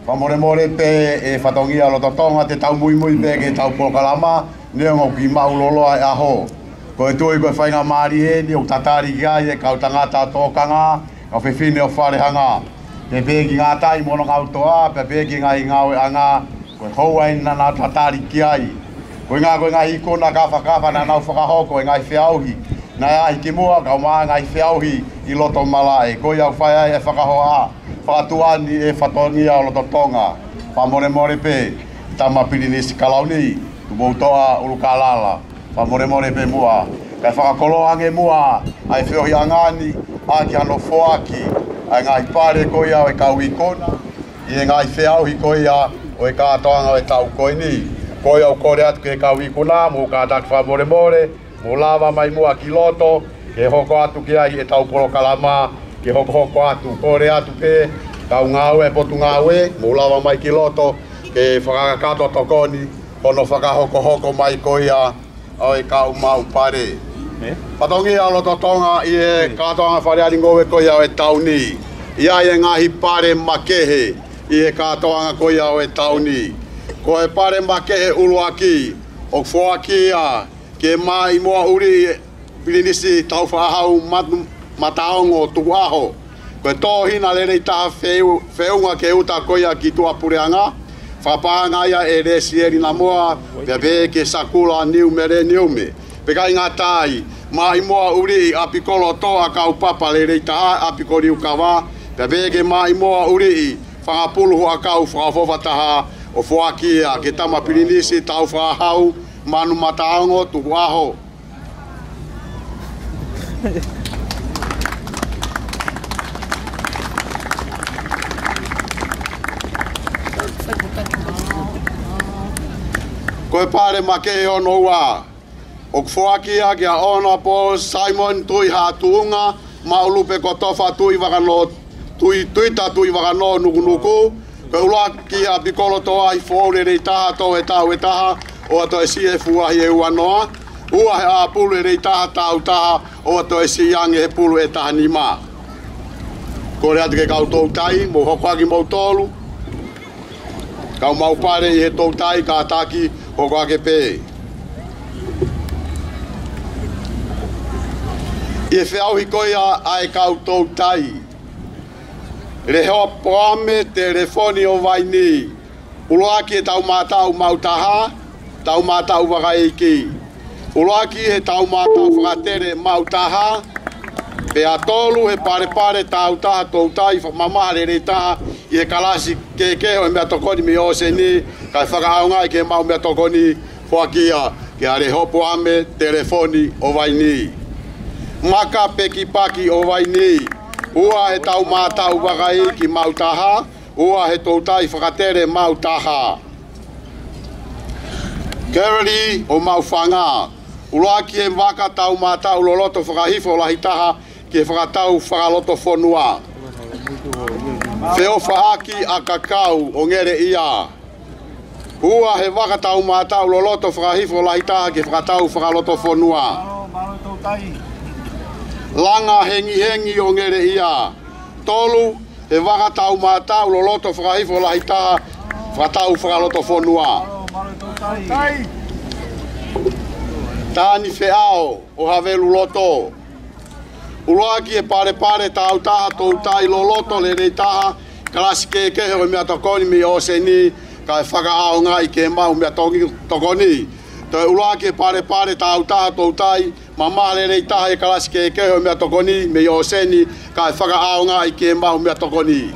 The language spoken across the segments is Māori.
Whamore more pe e whatongia lo totonga te tau mui mui pe ke tau polokalama neonga ki mauloloa e aho. Ko e tui koe whainga maari e ni o tatari ki ai e kau tangata tōkanga ka whiwhine o wharehanga. Pe pe ki ngā tai mono ngau toa, pe pe ki ngai ngau e anga koe houa e nana tatari ki ai. Koe ngā hikona ka whakawa na nau whakahoko e ngai whiauhi. Na ai ki mua kau maa ngai whiauhi i loto mala e koe au whai e whakahoa. Whakatuani e whatongia o loto tonga. Whamore more pe, tama pirinisi kalauni, tu moutoa ulukalala. Whamore more pe mua. Kai whakakolo ange mua, ai whiohi angani, aki ano foaki. Ai ngai pare koe au e kau ikona, i e ngai whiauhi koe o e kātoanga o e tau koe ni. Koe au kore atu ke kau ikona, mu kātak whamore more, mu lava mai mua ki loto, ke hoko atu ki ai e tau polokalama, ke hoko atu, kore atu pe, kau ngau e potu ngau e, mu lava mai ki loto, ke whakakato tokoni, kono whakahoko mai koia, o e kau mau pare. Patongi a loto tonga i e kātoanga whareari ngowe koia o e tauni. Ia e ngahi pare makehe, i e kātoanga koia o e tauni. Ko e pare makehe uluaki, o whoakia, ke mai moa uri pirinisi tau whahau mataongo tuaho. Koe tōhina lerei taha wheunga ke uta koia ki tua pureanga. Whapanga ia e resi eri na moa, pe ke sakula niu mere niume. Pekai ngā tai, mai moa uri apikolo toa kau papa lerei taha apikori ukawa. Pe ke mai moa uri whangapuluhu a kau whakafofa taha o whoakia ke tama pirinisi tau whahau manu mataongo tuaho. Koe pare make ono ua. O whoakia kia ona po Simon tui hātuunga, maulupe kotofa tui wakano, tuita tui wakano nukunuku. Koe ulaki a pikolo toa i whore rei taha tō e tau e taha, o ato e si e fuahi e uanoa. Ua he a pulu e rei taha tau taha, o ato e si yangi he pulu e taha ni mā. Kore atu ke kau tōu tai, mo hokoaki mau tōlu. Kau mau pare i he tōu tai, ka taki hokoake pē. I e whiauhi koia ai kau tōu tai. Rehoa poame telefoni o waini. Uloaki e tau mātau mautaha, tau mātau wakaiki. Uloaki he tau mātau whakatere mautaha, pe atolu he pare tau taha tōu tai, mamahare rei taha, i e kalasi kekeho e mea tokoni mi oseni, kai whakahaungai ke mau mea tokoni whakia, ke a rehoa poame telefoni o waini. Maka peki paki o waini. Ua he tau mātau wakai ki mautaha, ua he tōu tai whakatere mautaha. Kerali o mauwhanga. Uloaki he waka tau mātau loloto whakahifo lahitaha ki whakatau whakaloto whonua. Wheo whaaki a kakau o ngere ia. Ua he waka tau mātau loloto whakahifo lahitaha ki whakatau whakaloto whonua. Langa hengi o ngere ia. Tolu he waka tau mātau loloto whakahifo lahitaha whakatau whakaloto whonua. Tāni whiao o Havelu loto. Uloaki e pare tau taha tōu tai loloto le rei taha kalasi kekehe o mea tokoni mi o seni kai whakaao ngai ke mau mea tokoni. Toi uloaki e pare tau taha tōu tai mama le rei taha e kalasi kekehe o mea tokoni mi o seni kai whakaao ngai ke mau mea tokoni.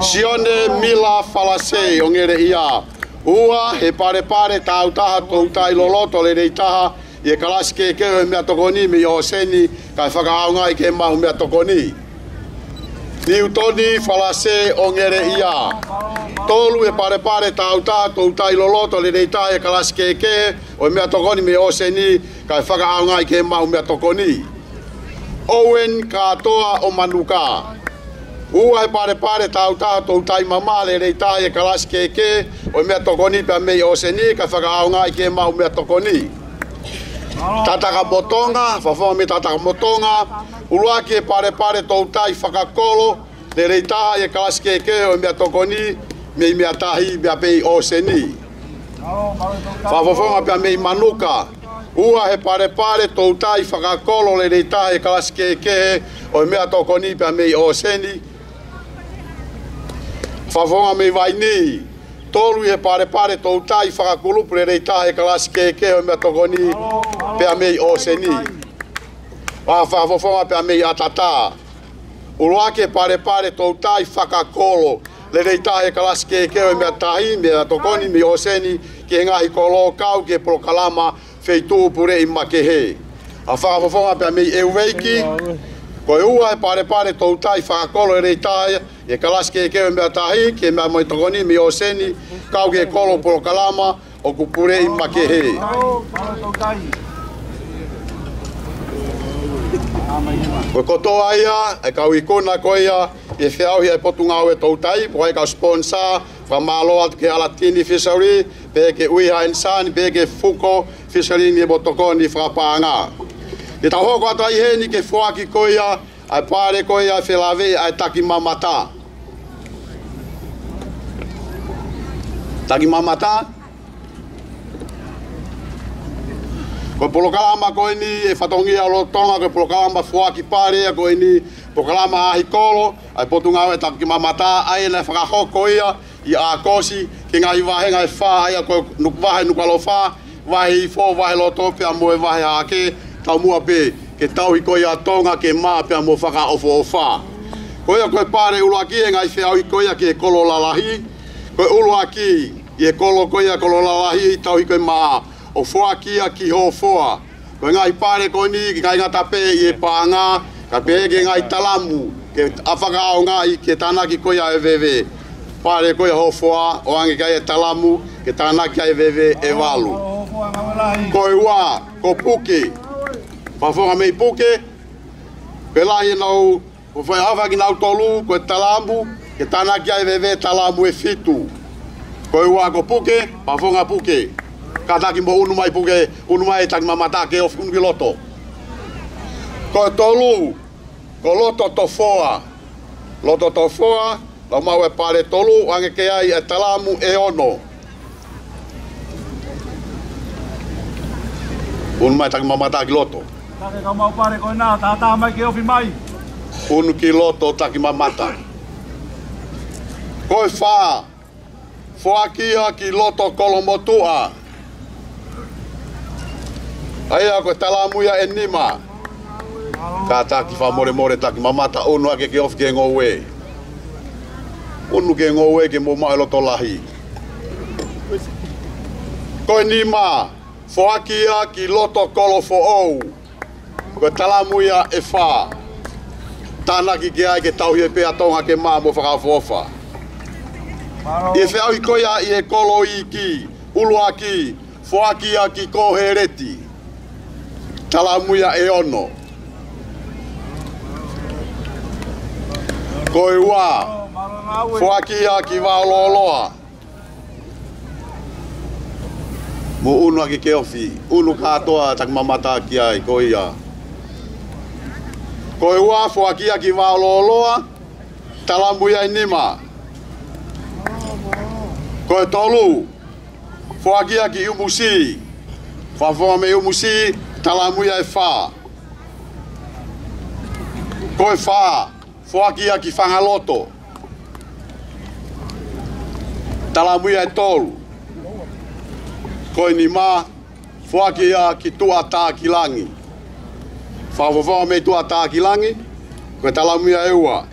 Sione Mila Falase o ngere ia. Ua he pare tau taha tōu tai loloto le rei taha i e kalasi kekeho e mea tokoni mi o seni kai whakaao ngai ke mau mea tokoni. Niutoni Falase o ngere ia. Tolu e pare tau taha tōu tai loloto le rei taha e kalasi kekehe o mea tokoni mi o seni kai whakaao ngai ke mau mea tokoni. Owen katoa o Manuka. Ua he pare tau taha tōu tai mama le rei taha e kalasi kekehe o mea tokoni pia mei o seni kai whakaao ngai ke mau mea tokoni. Tataka motonga, whawhawa me tataka motonga, uruaki e pare tōu tai whakakolo, le reitaha e kalaskeke o mea tokoni me mea tahi mea pei o seni. Whafofonga pia mei manuka. Ua he pare tau tai whakakolo le reitaha e kalaskeke o mea tokoni pia mei o seni. Whafonga mei vaini. Tolu he pare tau tai whakakulupu le reitaha e kalaskeke o mea tokoni pia mei o seni. Whafofonga pia mei atata. Uruake pare tau tai whakakolo le reitaha e kalaskeke o mea tahi mea tokoni mei o seni ke ngahi kolo kau ke prokalama feitu pure i makehe. A whakafofonga pia mei euweiki. Ko ua he pare tau tai whakakolo e reitaha e kalaskeke o mea tahi ke mea moi tokoni mei o seni kau ke kolo prokalama o kupure i makehe. Ko kotoa ia, e kau ikuna ko ia, e whiau ia e potungau e tau tai, po e kau sponsor, whamaloa ke Alatini Fishery, pe ke Uiha Insani, pe ke Fuko Fishery ni e botokoni whapanga. E tau hoko ata i heni ke fuaki ko ia, ai pare ko ia e whelave ai taki mamata. Taki mamata? Ko polokalama ko ini e whatongia lo tonga ko polokalama fuaki pare ko ini polokalama ahi kolo ai potungau e taki mamata ai na whakahoko ia i a kosi ki ngai wahenga e wha ai ko nukwahe nukalo wha wahi fo wahi loto pia mo e wahi hake tau mua pe ke tau hiko ia tonga ke maa pia mo whaka ofo o wha. Ko ia koe pare uluaki e ngai whiau hiko ia ki e kolo lalahi ko uluaki i e kolo ko ia kolo lalahi tau hiko e maa o fuakia ki ho foa. Ko ngai pare ko ni ki kai ngata pe i e panga, ka pe ke ngai talamu, ke afaka o ngai ke tanaki ko ia e veve. Pare ko ia ho foa, o angi kai e talamu, ke tanaki ai veve e walu. Ko ua, ko puke. Whafonga mei puke, ke lahi nau, ko whai hawaki nau tolu, ko e talamu, ke tanaki ai veve talamu e fitu. Ko ua ko puke, whafonga puke. Kataki mo unu mai puke, unu mai taki mamata ke of unu ki loto. Ko tolu, ko loto to foa. Loto to foa, la mau e pare tolu, ange ke ai e talamu e ono. Unu mai taki mamata ki loto. Take ka mau pare ko na, tata mai ke ofi mai. Unu ki loto taki mamata. Ko e wha, foakia ki loto kolomotua. Aia ko talamuia e nima. Ka taki wha more taki mamata unu ake ke of ke ngowe. Unu ke ngowe ke mo mai loto lahi. Ko e nima, foakia ki loto kolo fo ou. Ko talamuia e wha. Tanaki ke ai ke tauhi e pea tonga ke maa mo whakafofa. I whiau i koia i e kolo i ki, uluaki, foakia ki kohereti. Talamuia e ono. Ko e wā, fuakia ki waololoa. Mo unu aki ke ofi, unu katoa tak mamata ki ai, ko ia. Ko e wā, fuakia ki waololoa, talamuia e nima. Ko e tolu, fuakia ki umusi, whafonga me umusi, talamuia e wha. Ko e wha, fuakia ki whangaloto. Talamuia e tolu. Ko e nima, fuakia ki tuata ki langi. Whafonga me tuata ki langi, ko e talamuia e ua.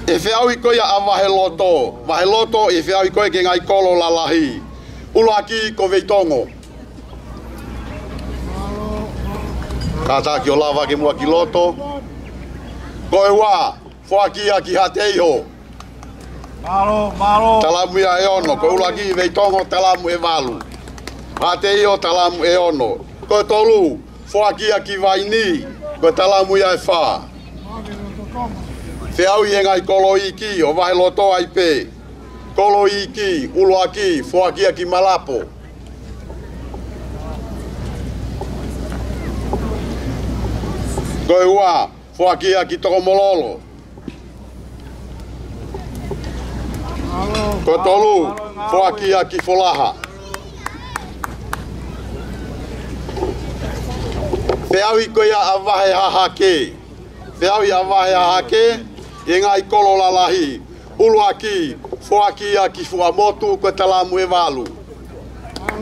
E whiau i koia a waheloto. Waheloto e whiau i koe ke ngai kolo lalahi. Uluaki ko veitongo. Kata ki o lava ke mua ki loto. Ko e wā, whakia ki hateiho. Malo. Talamuia e ono, ko ulaki veitongo talamu e walu. Hateiho talamu e ono. Ko e tolu, whakia ki vaini, ko talamuia e wha. Whiau i ngai kolo iki, o wahe loto ai pe. Kolo iki, uluaki, whakia ki malapo. Ko e wā, whakia ki toko mololo. Ko tolu foakia ki folaha. Feawi ko ia avahe hahake. Feawi avahe hahake. E ngai kolo lalahi. Ulu aki foakia ki fuamotu ko talamu e walu.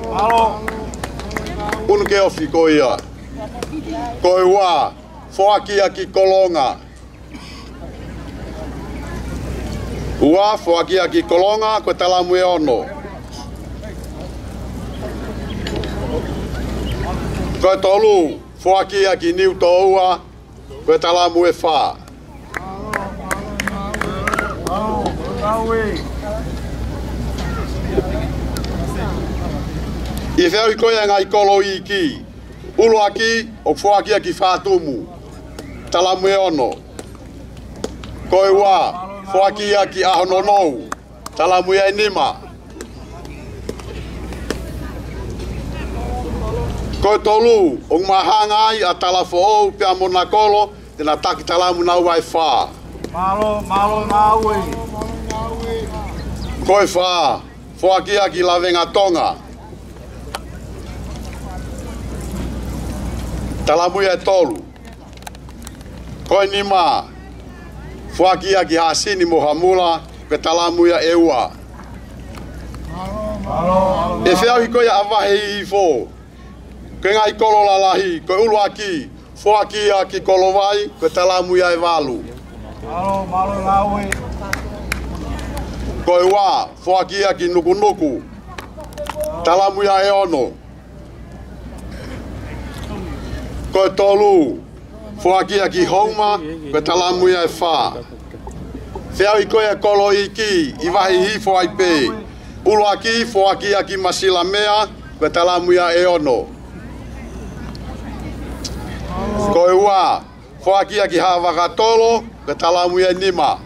Malo. Unu ke ofi ko ia. Ko iwa foakia ki kolonga. Ua foakia ki kolonga ko talamu e ono. Ko tolu foakia ki niu toua ko talamu e fa. I feo i koia ngai kolo i ki. Ulu aki o foakia ki fatumu. Talamu e ono. Ko iwa foakia ki ahononou. Talamu e nima. Ko tolu o mahanga ai a talafo pe amona kolo tena taki talamu na wai fa. Malo ngawe. Ko fa foakia ki lavenga tonga. Talamu e tolu. Ko nima foakia ki hasini mohamula pe talamu ya eua. E fea i koia avahe i fo. Ko ngai kolo lalahi, ko ulu aki foakia ki kolovai pe talamu ya e walu. Malo ngawe. Ko iwa foakia ki nukunuku. Talamu ya e ono. Ko tolu foakia ki homa pe talamu ya e fa. Fea i koia kolo i ki i wahi hifo ai pe. Ulu aki foakia ki masila mea pe talamu ya e ono. Ko iwa foakia ki havakatolo pe talamu ya nima.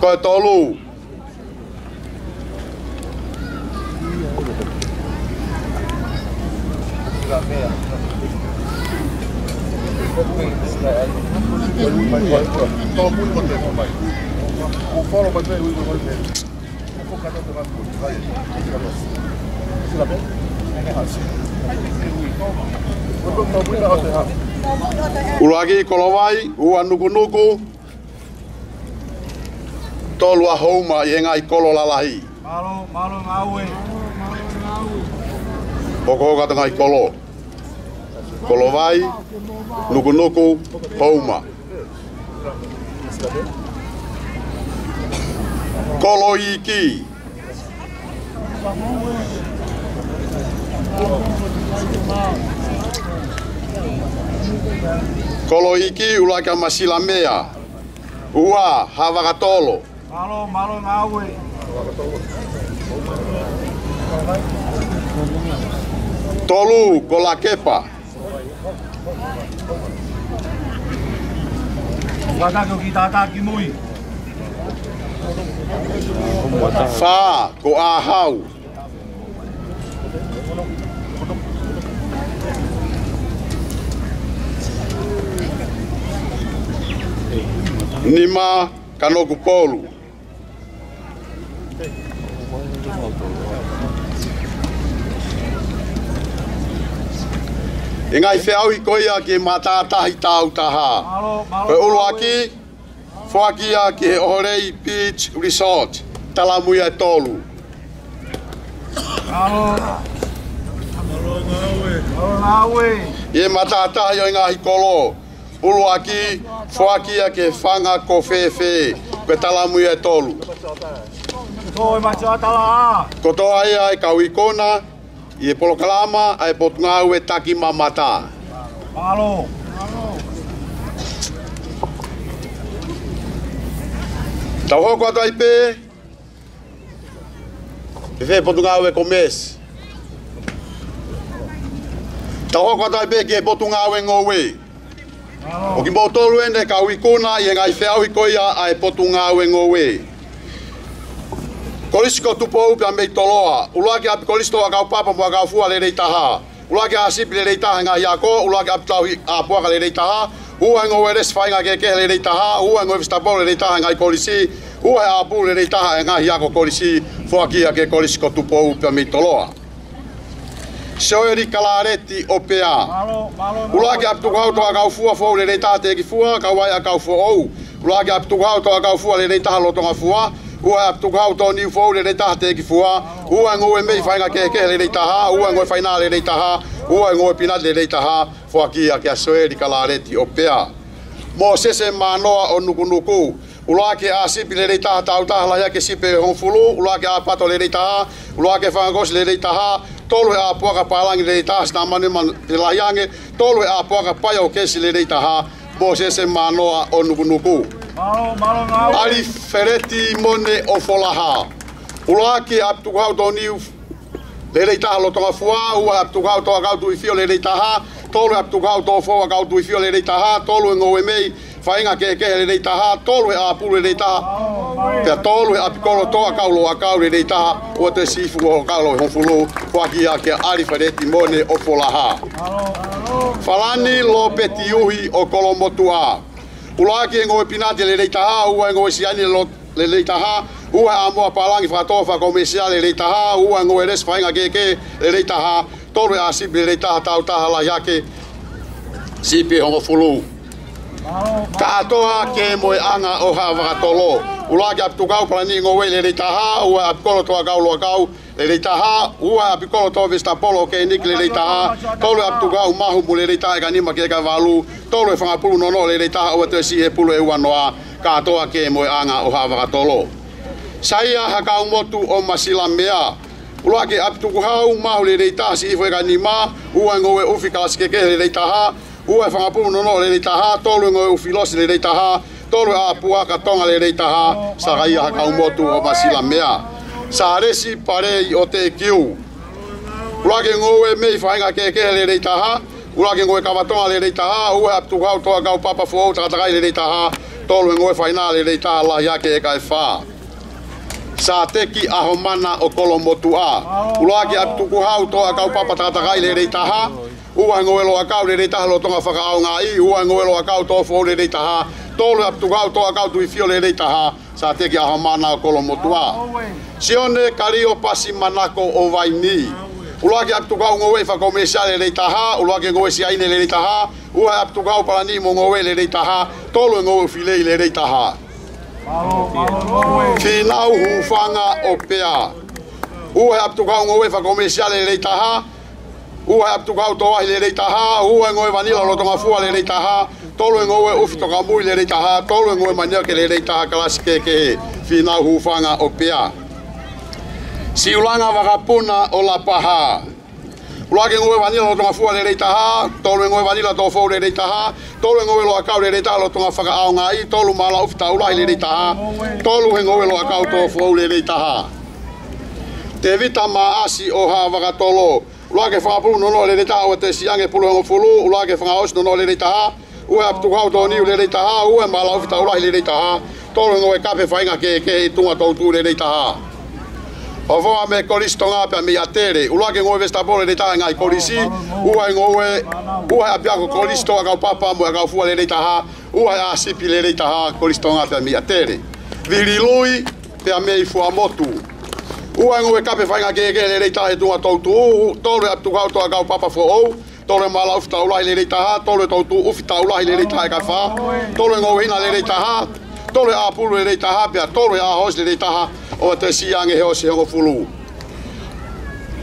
Ko tolu Ulagi kolovai ua nukunuku tolu a homa i ngai kolo lalahi. Malo ngawe. Poko kata ngai kolo. Kolovai nukunuku homa. Kolo iki. Kolo iki ulaka masila mea. Ua havakatolo. Malo ngawe. Tolu kola kepa. Waka ki tata ki mui. Fa ko ahau. Nima kanoku polu. Ingai feau i koia ki matatahi tau taha. Koe ulu aki, foakia ki he Ohorei Beach Resort, Talamuia e tolu. Malo ngawe. Ie matatahi o ingahi kolo. Ulu aki, foakia ki he whanga ko fefe, koe Talamuia e tolu. Toi macho tala. Ko toa ia e kauikona, i e polokalama, a e potungau e taki mamata. Malo. Tau hoko atu ai pe, e fe potungau e komes. Tau hoko atu ai pe ki e potungau e ngowe. O ki mo tolu ene kauikona, i e ngai feau i koia a e potungau e ngowe. Kolisiko tupo upe a mei toloa. Ulaki api kolisto a kau papa mua kau fua le rei taha. Ulaki a sipi le rei taha ngā hiako. Ulaki api tau a puaka le rei taha. ua ngo res fainga ke ke le taha ua ngo vista bol le taha ngai kolisi ua apu le taha ngai ya ko kolisi foakia ke kolisi ko tupo pe mitoloa Soeri kalareti opea ulaki aptu auto aga fua fo le taha te ki fua ka wai aga fo ou ulaki aptu auto aga fua le taha lo tonga fua ua aptu auto ni fo le taha te ki fua ua ngo me fainga ke le taha ua ngo faina le taha ua ngo pina le taha foakia ke soeri kalareti opea mo sese manoa onukunuku ulake a sipi le taha tauta la ya ke sipe honfulu ulake a pato le taha ulake fangos le taha tolu a poka palangi le taha sta maneman la yange tolu a poka payo kesi le taha mo sese manoa onukunuku ali fereti mone ofolaha ulake aptu auto ni le taha lo tonga fua ua aptu auto agautu ifio le taha tolu aptu auto fo agautu ifio le taha tolu ngo mei fainga ke le taha tolu a pu le taha pe tolu a pikolo to akaulo akau le taha o te sifu o kaulo honfulu kwakia ke ali fereti mone ofolaha falani lo petiuhi o kolomotua ulaki ngo pinati le taha ua ngo siani lo le taha ua amo palangi fratofa komersiale le taha ua ngo eres fainga ke le taha tolu a sibi le taha tauta la yake sipi honfulu Katoa ke moe anga o hawa tolo. Ulaki aptu kau plani ngowe le taha ua apkolo toa kau loa kau le taha ua apkolo toa vista polo ke nik le taha tolu aptu kau mahu mu le taha ka nima ke ka valu tolu fanga pulu nono le taha ua te si e pulu e uanoa katoa ke moe anga o hawa tolo. Saia hakau motu o masila mea. Ulaki aptu kau mahu le taha si ifo ka nima ua ngowe ufikalas ke le taha ua whangapuru nono le taha tolu ngoi ufilosi le taha tolu a puaka tonga le taha saraia haka umotu o masila mea sa resi pare o te kiu ulake ngoe mei whainga ke le taha ulake ngoe kawatonga le taha ua aptu kau toa kau papa fuau takatai le taha tolu ngoe whaina le taha la yake e kai wha sa teki aho mana o kolomotu a ulake aptu kuhau toa kau papa takatai le taha ua ngoelo akau le taha lo tonga whakaonga i ua ngoelo akau to fo le taha tolu aptu kau to akau tu ifio le taha sa teki aho mana o kolomotua sione kario pasi manako o vaini ulaki aptu kau ngoe whakomersiale le taha ulaki ngoe siaine le taha ua aptu kau palani mo ngoe le taha tolu ngoe filei le taha finau hufanga o pea ua aptu kau ngoe whakomersiale le taha ua aptu kau toa le taha ua ngoe vanila lo tonga fua le taha tolu ngoe ufito ka mui le taha tolu ngoe mania ke le taha klasike ke fina hufanga o pea si ulanga wakapuna o la paha ulake ngoe vanila lo tonga fua le taha tolu ngoe vanila to fo le taha tolu ngoe lo akau le taha lo tonga whaka aonga i tolu mala ufita ulahi le taha tolu ngoe lo akau to fo le taha te vita maasi o ha wakatolo ulake whangapuru nono le taha ua te siange pulu hongo fulu ulake whangaos nono le taha ua aptu kau to niu le taha ua mala ufita ulahi le taha tolu ngoe kape whainga ke tunga tautu le taha o voa me kolisi tonga pia me atere ulake ngoe vesta pole le taha ngai kolisi ua ngoe ua apiako kolisi toa kau papa mo kau fua le taha ua asipi le taha kolisi tonga pia me atere virilui pia me i fua motu ua ngoe kape whainga ke le taha tunga tautu tolu aptu kau toa kau papa fo ou tolu mala ufita ulahi le taha tolu tautu ufita ulahi le taha ka wha tolu ngoe hina le taha tolu a pulu le taha pia tolu a hos le taha o te siange he o se hongo fulu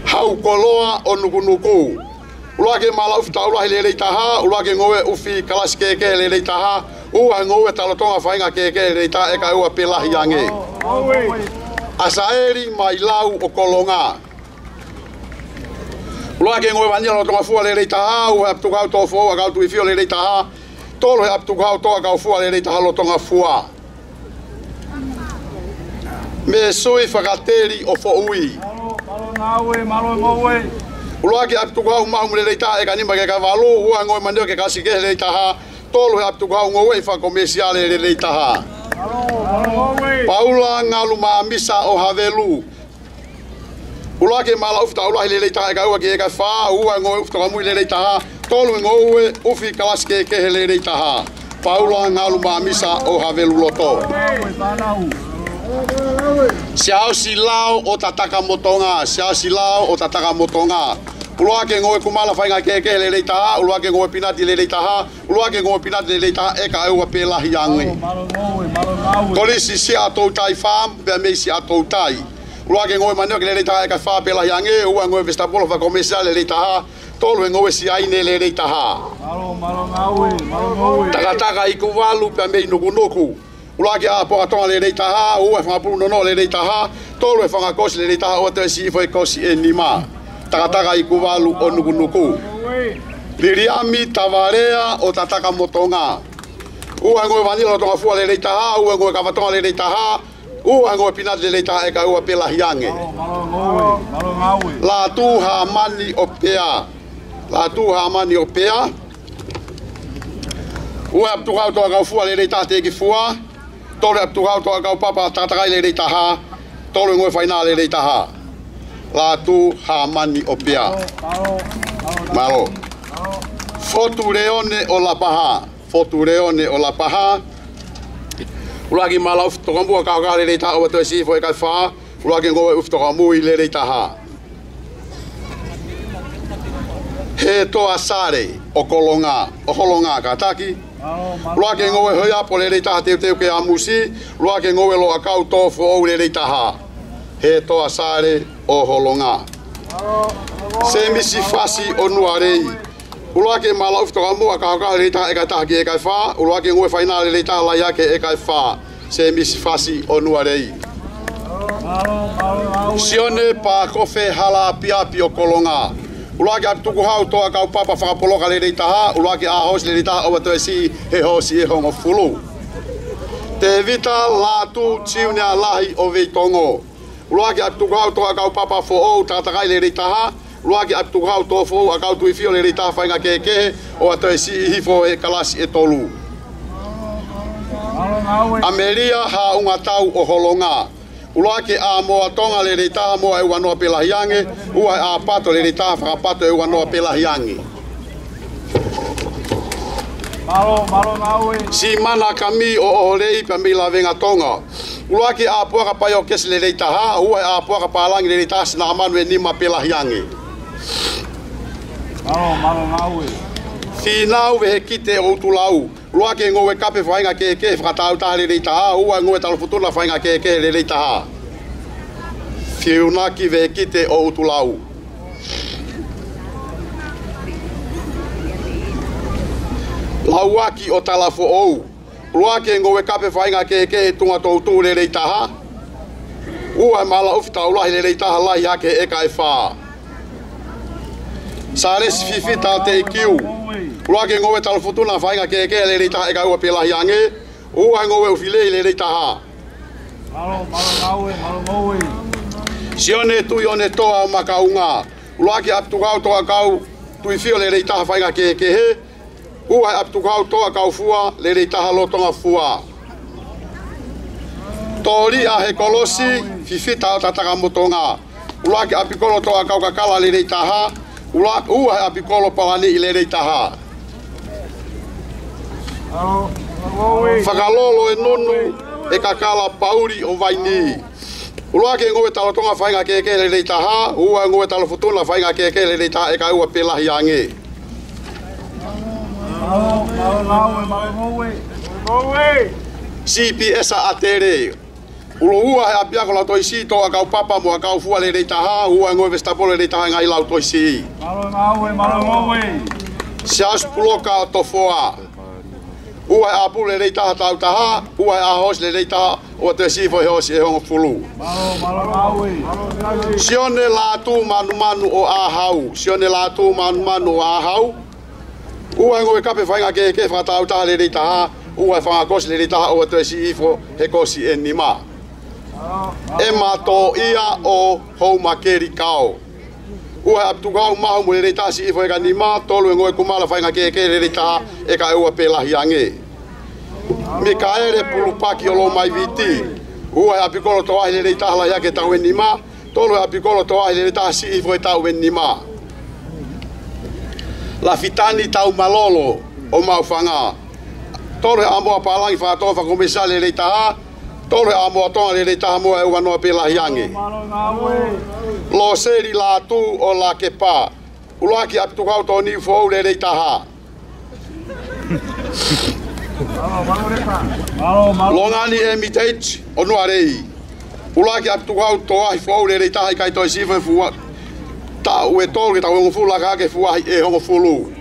hau koloa o nukunuku ulake mala ufita ulahi le taha ulake ngoe ufi kalas ke le taha ua ngoe talotonga whainga ke le taha eka ua pelahi ange asaeri mai lau o kolonga ulake ngoe vanila lo tonga fua le taha ua aptu kau to fua kau tu ifio le taha tolu he aptu kau toa kau fua le taha lo tonga fua me soi whakateri o fo'ui ulake aptu kau mahu le taha eka nima ke ka valu ua ngoe manio ke kasi ke le taha tolu he aptu kau ngoe whakomersiale le taha Paula ngalu maamisa o havelu ulake mala ufita ulahi le taha eka ua ke eka wha ua ngoe ufita kamui le taha Tolu ngoe ufi kalaske kehele rei taha. Paula ngalu misa o havelu loto. Siao silao o tataka motonga, siao silao o tataka motonga. Ulua ke ngoe kumala whainga keke le reitaha, ulua ke ngoe pinati le reitaha, ulua ke ngoe pinati le reitaha eka eua pelahi ange. Kolisi si atou tai wham, pia mei si atou tai. Ulua ke ngoe maneo ke le reitaha eka wha pelahi ange, ua ngoe vestapolo wha komesa le reitaha, tolu e ngoe si aine le reitaha. Takataka iku walu pia mei nuku nuku. Ulua ke a poka tonga le reitaha, ua whangapuru nono le reitaha, tolu e whangakosi le reitaha, o te si ifo e kosi e nima. Takataka i kuwalu o nukunuku. Liriami tawarea o tataka motonga. Ua ngoe vanila o tonga fua le reitaha, ua ngoe kawatonga le reitaha, ua ngoe pinati le reitaha eka ua pelahiange. La tuha mani o pea. La tuha mani o pea. Ua aptukau toa kau fua le reitaha teki fua. Tole aptukau toa kau papa tatakai le reitaha. Tole ngoe whaina le reitaha. La tu hamani o pia. Malo. Fotu reone o la paha. Fotu reone o la paha. Ulagi mala uftoka mua kauka le reitaha o watu sifo e kai wha. Ulagi ngoe uftoka mui le reitaha. He toa sare o kolonga. O holonga kataki. Ulagi ngoe hoia po le reitaha teu ke amusi. Ulagi ngoe lo akau tofu o le reitaha. He toa sare o holonga. Se misi fasi o nuarei. Uluake mala uftoka mua kahaka reitaha eka tahaki eka wha. Uluake ngoe whainale reitaha lai ake eka wha. Se misi fasi o nuarei. Sione pa kofe hala piapi o kolonga. Uluake aptuku hau toa kau papa whakapoloka le reitaha. Uluake a hosi le reitaha o watu e si he hosi e hongo fulu. Te vita latu tiunea lahi o veitongo. Uluake aptukau toa kau papa fo ou tatakai le reitaha. Uluake aptukau toa fo ou akau tuifio le reitaha whainga kekehe. O atoe si hifo e kalasi e tolu. Ameria ha unga tau o holonga. Uluake a moa tonga le reitaha moa e wanoa pelahiange. Ua a pato le reitaha whakapato e wanoa pelahiange. Si mana kami o ohorei pa mi la venga tonga. Uluaki a puaka pai o kesi le reitaha, ua a puaka palangi le reitaha sina amanu e nima pelahiange. Finau vehe kite o utulau. Uluaki ngoe kape whainga keke whakatau taha le reitaha, ua ngoe talofutuna whainga keke le reitaha. Fiunaki vehe kite o utulau. Lauaki o talafo ou. Uluake ngoe kape whainga ke tunga tautu le reitaha. Ua mala ufita ulahi le reitaha lai hake eka e wha. Sa resi fifita te ikiu. Uluake ngoe talafutuna whainga ke le reitaha eka ua pelahi ange. Ua ngoe ufilei le reitaha. Sione tui one toa o makaunga. Uluake aptukau toa kau tui fio le reitaha whainga ke he. Ua aptukau toa kau fua le reitaha lotonga fua. Tori a he kolosi fifita o tataka motonga. Uluake apikolo toa kau kakala le reitaha. Ua he apikolo palani i le reitaha. Whakalolo e nonu e kakala pauri o vaini. Uluake ngoe talotonga whainga keke le reitaha. Ua ngoe talofutuna whainga keke le reitaha e ka ua pelahi ange. CPS a tere. Ulo ua he apiako lau toi si toa kau papa mua kau fua le reitaha. Ua ngoe vestapolo le reitaha ngai lau toi si. Sias puloka o tofoa. Ua e apu le reitaha tau taha. Ua e ahos le reitaha. Ua te sifo he hosi e hongo fulu. Sione la tu manu manu o ahau. Sione la tu manu manu o ahau. Ua ngoe kape whainga ke whakatau taha le reitaha. Ua e whangakosi le reitaha o atoe si ifo he kosi e nima. E mato ia o hou makeri kao. Ua e aptukau mahu mo le reitaha si ifo e ka nima. Tolu e ngoe kumala whainga ke le reitaha e ka eua pelahi ange. Me ka ere pulupaki o lo mai viti. Ua e apikolo toahi le reitaha la yake tau e nima. Tolu e apikolo toahi le reitaha si ifo e tau e nima. La fitani tau malolo o maufanga. Tore amoa palangi whātoa whakomesa le reitaha. Tore amoa tonga le reitaha moa e wanoa pe lahiange. Lo seri la tu o la kepa. Ulaki apitu kauto ni fo le reitaha. Longani emitate o nuarei. Ulaki apitu kauto ahi fo le reitaha kai toi sifa fuwa. Ta ue tolu ta hongo fulu ka ke fuwa e hongo fulu.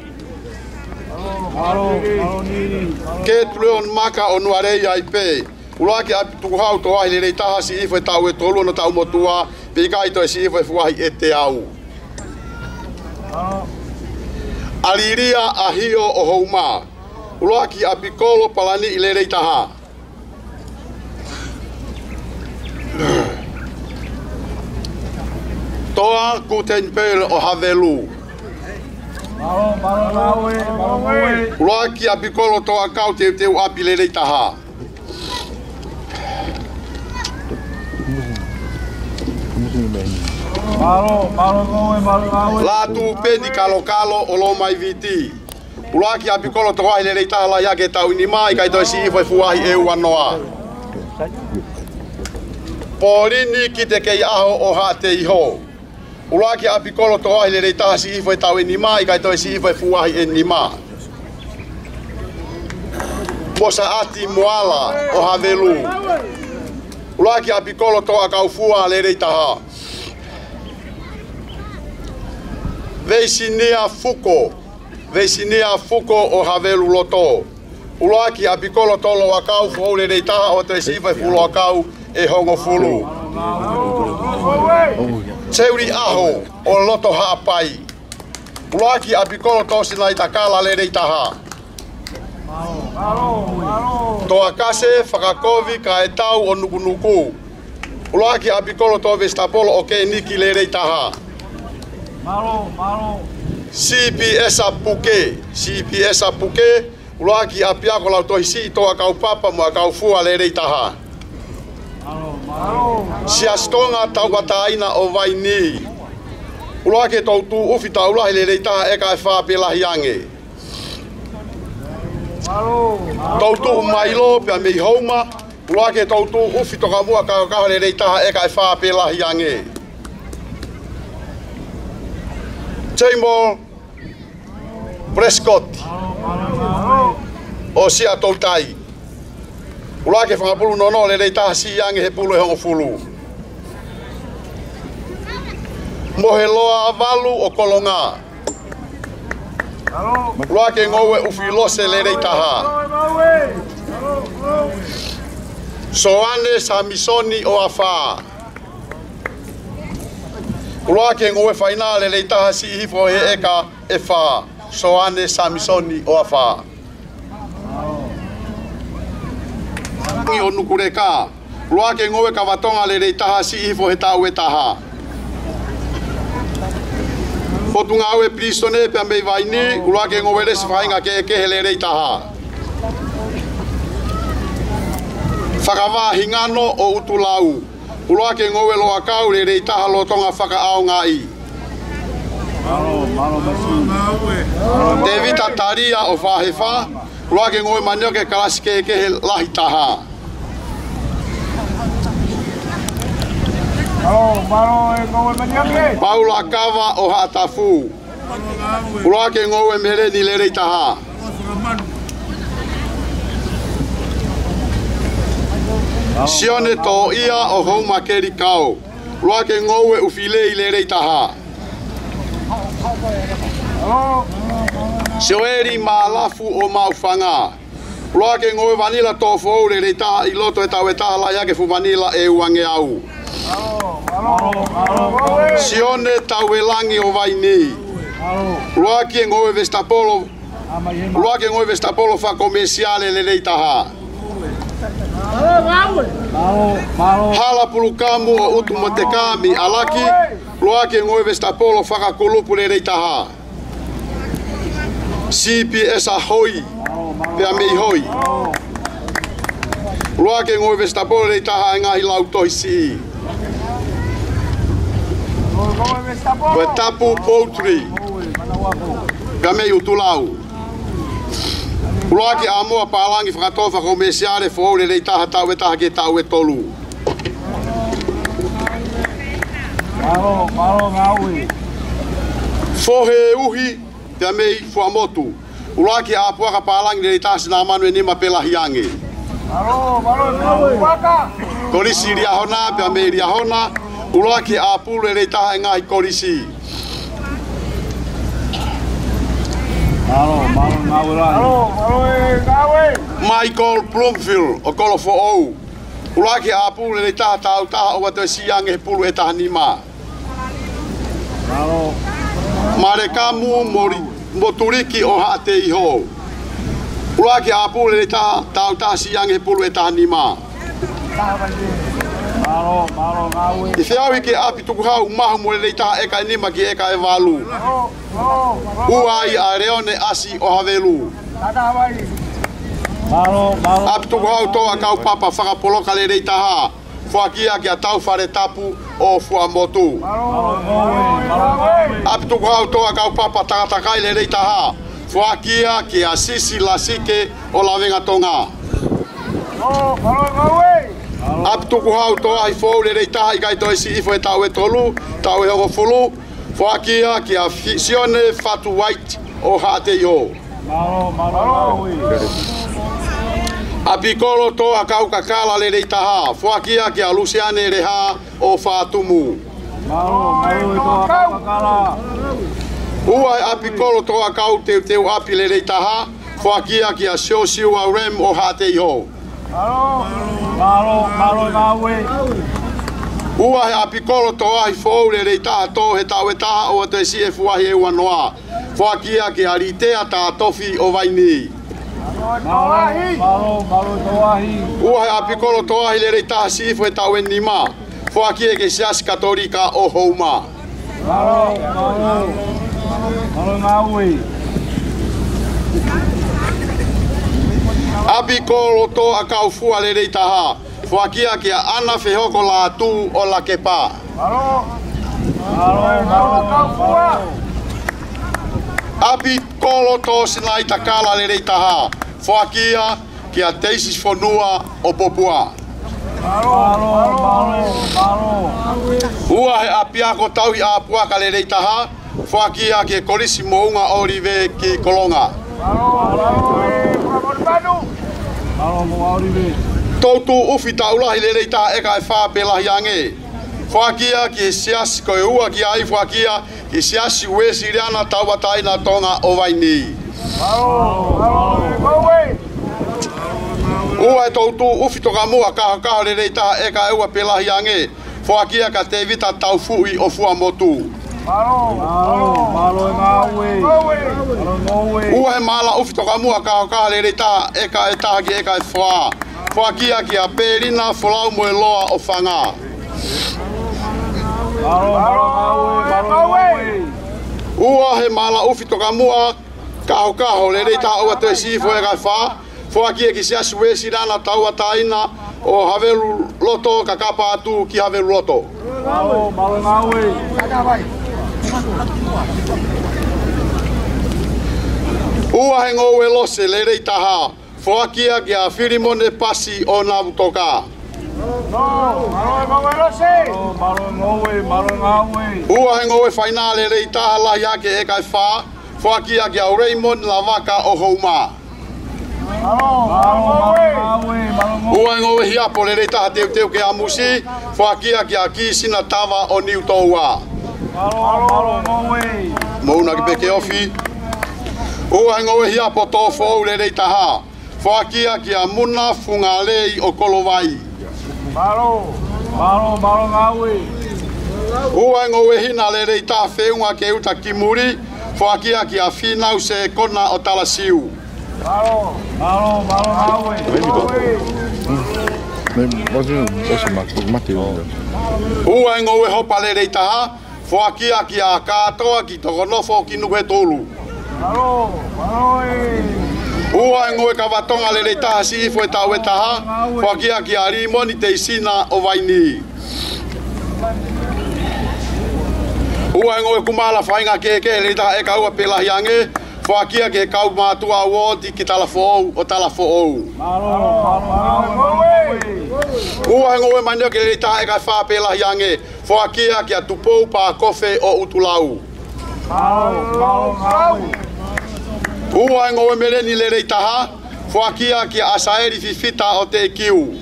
Ke tuleon maka o nuarei ai pe. Ulaki apitu kauto ahi le reitaha si ifa ta ue tolu no ta umotua pe kai toi sifa fuwa e te au. Aliria ahio o houma. Ulaki apikolo palani ile reitaha. Toa kuten pel o havelu. Ulaki apikolo toa kau te api le reitaha. Latu peni kalo o lo mai viti. Ulaki apikolo toa ile reitaha la yake tau ni mai kai toi si foi fuahi e uanoa. Porini ki te kei aho o ha te iho. Ulaki apikolo toa ile reitaha si foi tau ni mai kai toi si foi fuahi e ni ma. Mosa ati moala o havelu. Ulaki apikolo toa kau fua le reitaha. Veisinia fuko o havelu loto. Ulaki apikolo tolo wakau fōle reitaha o te sifa fulo wakau e hongo fulu. Teuri aho o loto haapai. Ulaki apikolo tosina itakala le reitaha. Toa kase whakakovi ka e tau o nukunuku. Ulaki apikolo to vestapolo o ke niki le reitaha. CPS apuke, ulaki apiako lau tohi si toa kau papa mua kau fua le reitaha. Si astonga tau kataina o vaini. Ulaki tautu ufita ulahi le reitaha eka e wha pe lahiange. Tautu mailo pia mei houma, ulaki tautu ufito ka mua kau le reitaha eka e wha pe lahiange. Teimo Prescott o sia tautai. Ulake whangapulu nono le reitaha si yange he pulu e hongo fulu. Mohe loa avalu o kolonga. Ulake ngowe ufilose le reitaha. Soane Samisoni o afa. Ulake ngowe fainale le taha si hifo he eka e wha. Soane Samisoni o a wha. O nukureka. Ulake ngowe kawatonga le taha si hifo he tau e taha. Fotunga awe pristone pia mei vaini. Ulake ngowe resi whainga ke he le taha. Whakawa hingano o utulau. Ulake ngowe loa kau le reitaha lo tonga whaka ao ngai. Te vita taria o whahefa. Ulake ngowe manioke kalasike ke he lahi taha. Paula kawa o hatafu. Ulake ngowe mereni le reitaha. Sione to ia o houma keri kau. Ulake ngowe ufile i le reitaha. Sioeri maalafu o maufanga. Ulake ngowe vanila to fou le reitaha i loto e tau e taha la yake fu vanila e uange au. Sione tau e langi o vaini. Ulake ngowe vestapolo. Ulake ngowe vestapolo fa komersiale le reitaha. Hala pulukamu o utu motekami alaki. Luake ngoe vestapolo whakakulupu le reitaha. CPS a hoi. Pea mei hoi. Luake ngoe vestapolo le reitaha e ngahi lau tohi si. Koe tapu poultry. Kamei utulau. Uloaki amoa palangi whakatofa ko mesiare fōle rei taha tau e taha ke tau e tolu. Malo ngaui. Fohe uhi te mei fuamotu. Uloaki apuaka palangi rei taha sina manu e nima pelahiange. Malo ngaui. Waka. Korisi ria hona pe mei ria hona. Uloaki apule rei taha e ngahi korisi. Malo ngaui. Michael Bloomfield o kolo fo ou. Uloaki apule rei taha tau taha o watu e siange he pulu e taha nima. Malo. Marekamu moturiki o haate iho. Uloaki apule rei taha tau taha siange he pulu e taha nima. Malo ngaui. I whiawi ke api tuku hau mahu mo rei taha eka e nima ki eka e walu. Uai a reone asi o havelu. Malo. Api tuku hau toa kau papa whakapoloka le rei taha. Whakia ki a tau whare tapu o fuamotu. Malo ngaui. Api tuku hau toa kau papa takatakai le rei taha. Whakia ki a sisi lasike o la venga tonga. Malo ngaui. Api tuku hau toa i fōu le rei taha i kai toi si ifo e tau e tolu, tau e hongo fulu. Whakia ki a Sione Fatu White o haate iho. Malo ngaui. Api kolo toa kau kakala le rei taha. Whakia ki a Luciane Reha o Fatumu. Malo ngaui toa kakala. Uai api kolo toa kau teu api le rei taha. Whakia ki a Siosiua Rem o haate iho. Malo ngaui. Uai api kolo toa i fōu le rei taha tō he tau e taha o atu e si e fuahi e wanoa. Whakia ki a ritea tā tofi o vaini. Malo toahi. Uai api kolo toa i le rei taha si ifo e tau e nima. Whakia ke siasi katolika o houma. Malo ngaui. Api kolo toa kau fua le rei taha. Whakia ki a ana whehoko la tū o la kepa. Malo. Api kolo tō sina i takala le rei taha. Whakia ki a teisis whanua o popua. Malo. Ua he api ako tau i a puaka le rei taha. Whakia ki e korisi mounga orive ki kolonga. Malo ngaui. Tautu ufi taulahi le rei taha eka e whāpelahi ange. Whakia ki e siasi koe ua ki ai whakia ki siasi uesi reana taua taina tonga o vaini. Ua e tautu ufi toka mua kaho le rei taha eka e ua pelahi ange. Whakia ka te vita tau fui o fuamotu. Malo ngaui. Ua he mala ufi toka mua kaho le rei taha eka e taha ki eka e whaa. Whakia ki a pērina wholau mo e loa o whanga. Ua he mala ufi toka mua kaho le rei taha ua te sifo e kai wha. Whakia ki siasi wesi rana taua taina o havelu loto ka kapa atu ki havelu loto. Malo ngaui. Ua he ngou e lose le rei taha. Whakia ki a Firimone Pasi o Navutoka. Malo ngaui. Ua he ngou e whainale rei taha lahi ake e kai wha. Whakia ki a Raymond Lavaka o Houma. Ua he ngou e hiapo le rei taha teu ke a musi. Whakia ki a Kisina Tava o Niu Toua. Malo ngaui. Mouna ki peke ofi. Ua he ngou e hiapo tō fōu le rei taha. Whakia ki a Muna Fungalei o Kolowai. Malo ngaui. Ua ngou e hina le rei taha wheunga ke uta ki muri. Whakia ki a Whinau se kona o Talasiu. Malo ngaui. Ua ngou e hopa le rei taha. Whakia ki a katoa ki tokonofo ki nuhe tolu. Malo Ua ngou e kawatonga le rei taha si ifo e tau e taha. Whakia ki a Rimoni te isina o Vaini. Ua ngou e kumala whainga ke le rei taha e kaua pelahi ange. Whakia ke kau mātua wōti ki talafo o talafo ou. Ua he ngoe manio ke rei taha e kai whāpelahi ange. Whakia ki a tupou pā kofe o utulau. Ua he ngoe mereni le rei taha. Whakia ki a asaeri fifita o te kiu.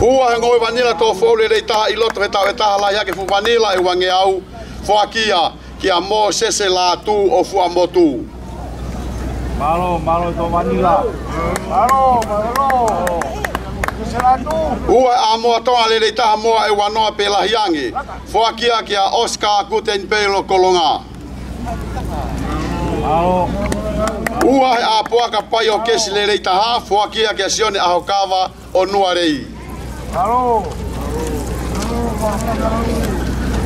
Ua he ngoe vanila tō whou le rei taha I loto he tau he taha lai hake fu vanila e wange au. Whakia ki a mō sese la tū o fua motu. Malo tō vanila. Malo. Sese la tū. Ua a moa tonga le rei taha moa e wanoa pe lahiange. Whakia ki a Oscar Gutenberg kolonga. Malo. Ua he a poaka pai o kesi le rei taha. Whakia ki a sione ahokawa o nuarei. Malo.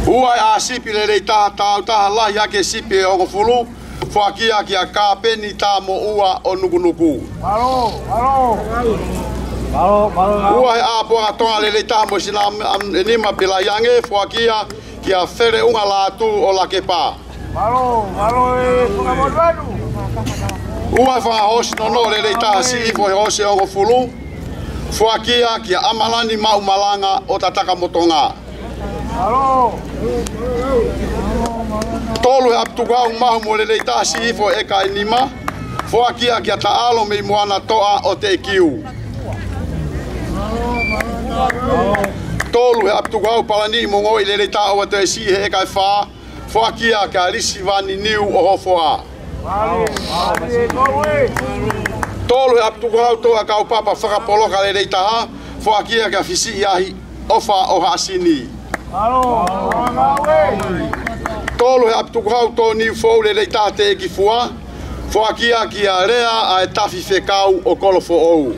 Ua e a sipi le rei taha tau taha lahi hake sipi e ongo fulu. Whakia ki a kāpeni tā mo ua o nukunuku. Malo. Ua he a poaka tonga le rei taha mo sina enima pila yange. Whakia ki a where unga lātu o lakepa. Malo e pukamotuanu. Ua e whakahosi no le rei taha si ifo he hose ongo fulu. Whakia ki a amalani maumalanga o tataka motonga. Malo. Tolu he aptukau mahu mo le rei taha si ifo e ka enima. Whakia ki a taalo mei moana toa o te kiu. Tolu he aptukau palani mo ngoi le rei taha o te si he e kai wha. Whakia ki a risi vani niu o hofoa. Tolu he aptukau toa kau papa whakapoloka le rei taha. Whakia ki a fisi iahi ofa o hasini. Tolu he aptukau tō niu fōu le rei taha te eki fua. Whakia ki a rea a e tafi whekau o kolofo ou.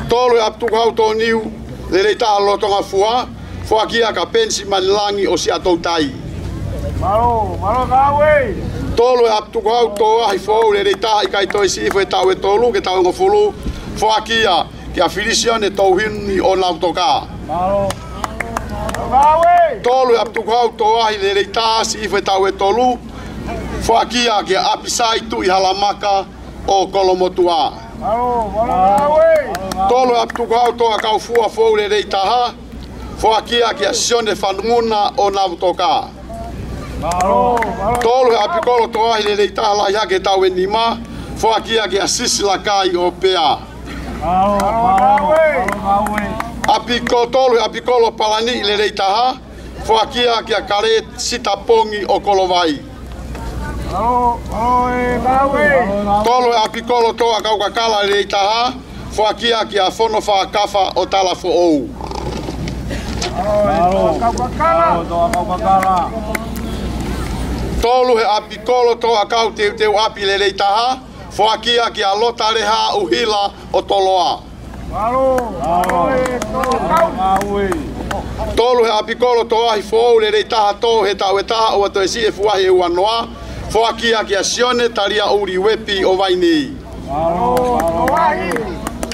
Tolu he aptukau tō niu le rei taha lotonga fua. Whakia ka pensi manilangi o si atou tai. Malo kawe. Tolu e aptukau tō ahi fōu le rei taha I kai toi si ifo e tau e tolu ke tau ngō fulu. Whakia ki a Filisione tau hini o nautoka. Malo kawe. Tolu e aptukau tō ahi le rei taha si ifo e tau e tolu. Whakia ki a apisai tu I halamaka o kolomotua. Malo kawe. Tolu e aptukau tō a kau fua fōu le rei taha. Whakia ki a sione whanunguna o nautoka. Tolu he apikolo tō ahi le rei taha lai hake tau e nima. Whakia ki a sisila kai o pea. Apiko tolu he apikolo palani le rei taha. Whakia ki a kare sita pongi o kolovai. Tolu he apikolo tō a kaukakala le rei taha. Whakia ki a whono whaakafa o talafo ou. Tolu he apikolo tō a kau teu api le rei taha. Whakia ki a lota reha uhila o toloa. Tolu he apikolo tō ahi fōu le rei taha tō he tau e taha o ato e si e fuahi e uanoa. Whakia ki a sione taria uri wepi o vaini.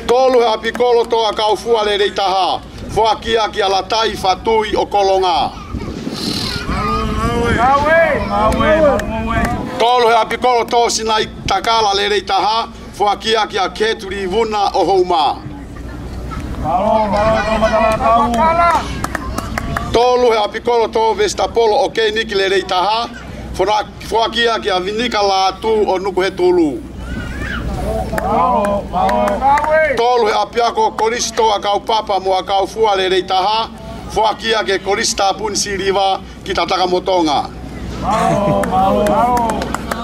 Tolu he apikolo tō a kau fua le rei taha. Whakia ki a latai fatui o kolonga. Tolu he apikolo tō sinai takala le rei taha. Whakia ki a keturi vuna o houma. Tolu he apikolo tō vestapolo o keniki le rei taha. Whakia ki a vinika lātu o nuku he tulu. Tolu he apiako koristo a kau papa mo a kau fua le rei taha. Whakia ke korista punsi riva ki tataka motonga.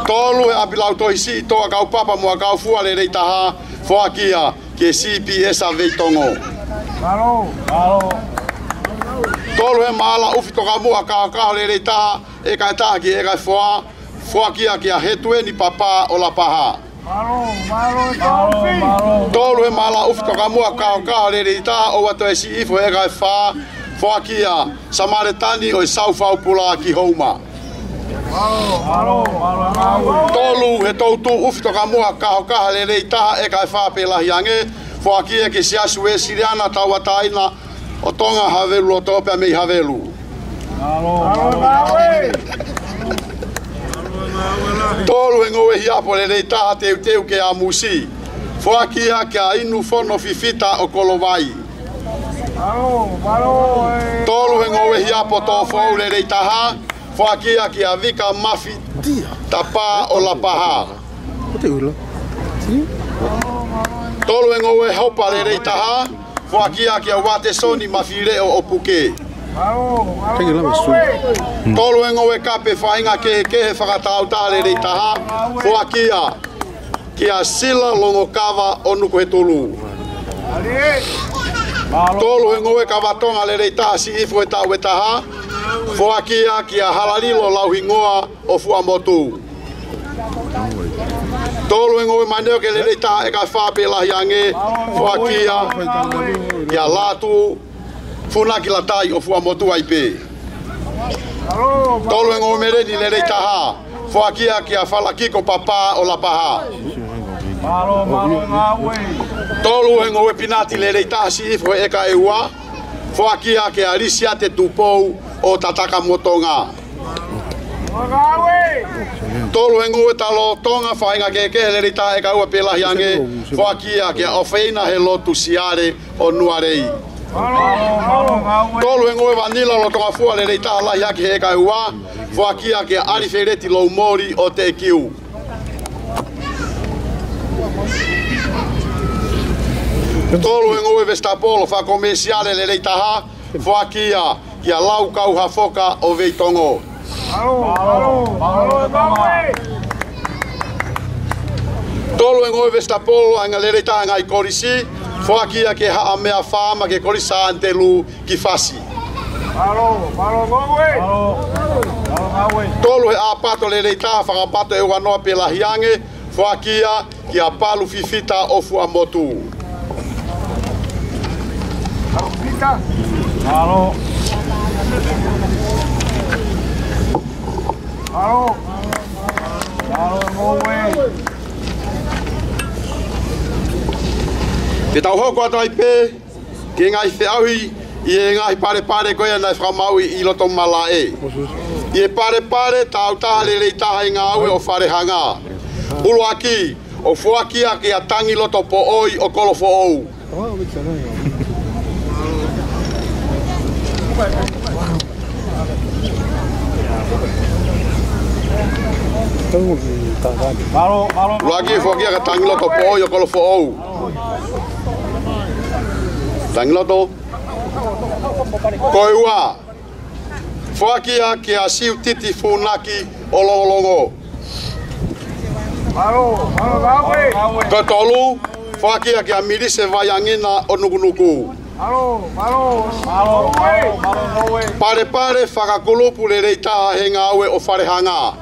Tolu he apilau toi si tō a kau papa mo a kau fua le rei taha. Whakia ke CPS a veitongo. Tolu he maala ufi toka mua kau le rei taha. E kai taha ki e kai fua. Whakia ki a hetue ni papa o la paha. Tolu he maala ufi toka mua kau le rei taha. O wato e si ifo e kai wha. Whakia Samaritani o i sauwhaupula ki houma. Tolu he tautu ufi toka mua kaha le rei taha e kai whapelahi ange. Whakia ki siasu e siriana tau ataina o tonga havelu o tōpea mei havelu. Tolu e ngoe hiapo le taha teu ke a musi. Foakia ke a inu fono fifita o kolovai. Tolu e ngoe hiapo to fou le taha. Foakia ke a vika mafi tapa o la paha. Tolu e ngoe hopa le taha. Foakia ke a wate soni mafire o puke. Tolu e ngoe kape whainga ke he whakatau tāle rei taha. Foakia ki a sila longo kawa o nuku he tolu. Tolu e ngoe kawatonga le rei taha si ifu e tau e taha. Foakia ki a halalilo lauhingoa o fua motu. Tolu e ngoe maneo ke le rei taha e ka whape lahi ange. Foakia ki a latu funaki la tai o fua motu ai pe. Tolu e ngoe mereni le rei taha. Foakia ki a whalakiko papa o la paha. Tolu e ngoe pinati le rei taha si ifo e ka e ua. Foakia ki a risia te tupou o tataka motonga. Tolu e ngoe talo tonga whainga ke le rei taha e ka ua pelahi ange. Foakia ki a ofeina he lotu siare o nuarei. Tolu e ngoe vanila lo tonga fua le rei taha lahi haki he ka ua. Foakia ke arifereti lo mori o te kiu. Tolu e ngoe vestapolo wha komesiale le rei taha. Foakia ki a lau kau hafoka o veitongo. Tolu e ngoe vestapolo anga le rei taha ngai korisi. Foakia ke haa mea whaama ke korisa antelu ki fasi. Tolu he apato le rei taha whakapato e wanoa pe lahiange. Foakia ki a palu fifita o fua motu. Te tau hoko atai pe, ke ngai whiaui, i e ngai pare koea nai whamaui i loto mala e. I e pare tau taha le rei taha i ngā aue o wharehanga. Ulu aki, o Foakia ki a tangi loto po oi o kolofo ou. Ulu aki, Foakia ki a tangi loto po oi o kolofo ou. Tangi loto. Koe ua. Foakia ki a siu titi funaki o longolongo. Ko tolu, Foakia ki a mirise vaiangina o nukunuku. Pare whakakulupu le rei taha he ngā aue o wharehanga.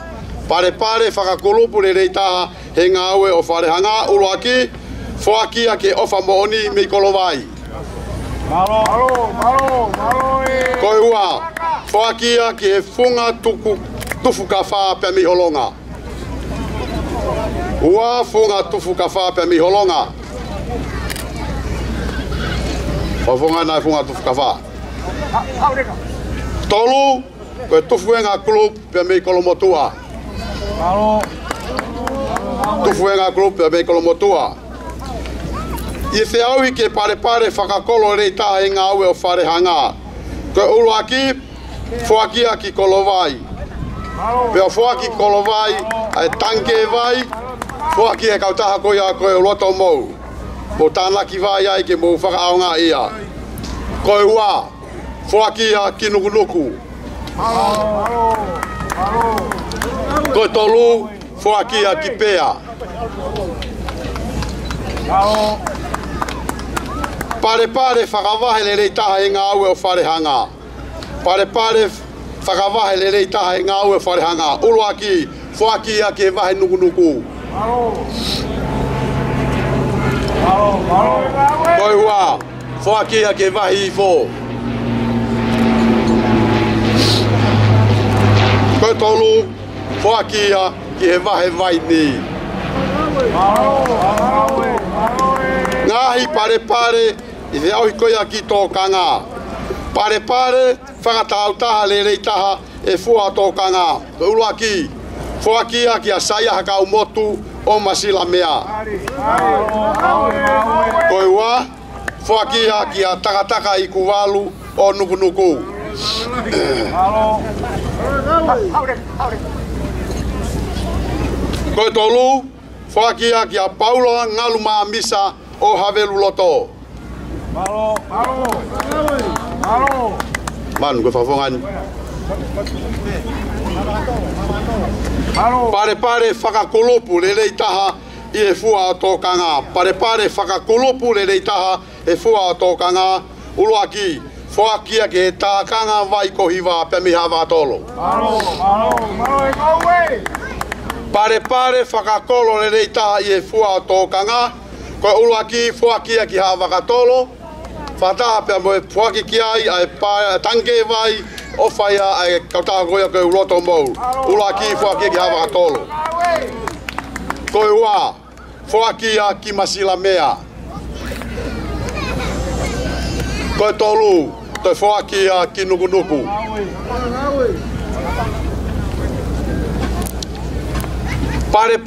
Pare whakakulupu le rei taha he ngā aue o wharehanga. Ulu aki, Foakia ki ofa mooni mei kolovai. Koe ua, Foakia ki he funga tufu ka wha pe mi holonga. Ua funga tufu ka wha pe mi holonga. O funga nai funga tufu ka wha. Tolu, koe tufu e ngā klub pe mi kolomotua. Tufu e ngā klub pe mi kolomotua. I te aui ke pare whakakolo rei taha i ngā aue o wharehanga. Koe ulu aki, Foakia ki kolovai. Pea Foaki kolovai, ai tanke vai, Foakia e kautaha koe a koe o loto mou. Mo tānaki vai ai ke mou whakaonga ia. Koe ua, Foakia ki nukunuku. Koe tolu, Foakia ki pea. Pare whakavahe le rei taha i ngā aue o wharehanga. Pare whakavahe le rei taha i ngā aue o wharehanga. Ulu aki, Foakia ki e vahe nukunuku. Koe hua, Foakia ki e vahe i fō. Koe tolu, Foakia ki e vahe vai ni. Ngahi pare, i te auhi koia ki tō kanga. Pare, whakatautaha le reitaha e fua tōkanga. Ko ulaki, whakia ki a saia haka umotu o masila mea. Ko ua, whakia ki a takataka i kuwalu o nukunuku. Ko tolu, whakia ki a paula ngaluma misa o Havelu Loto. Man, ko whawhongan. Pare whakakolopu le reitaha i e fua o tōkanga. Pare whakakolopu le reitaha e fua o tōkanga. Uruaki, whakia ke he tākanga vai ko hiwa pe miha wātolo. Pare whakakolo le reitaha i e fua o tōkanga. Ko uruaki, whakia ki ha wakatolo. Whataha pia mo e whaki ki ai, ai tanke vai, o whaia ai kautaha koia koe uroto mou. Ulaki whaki ki hawa katolo. Koe ua, whakia ki masila mea. Koe tolu, toi whakia ki nukunuku. Pare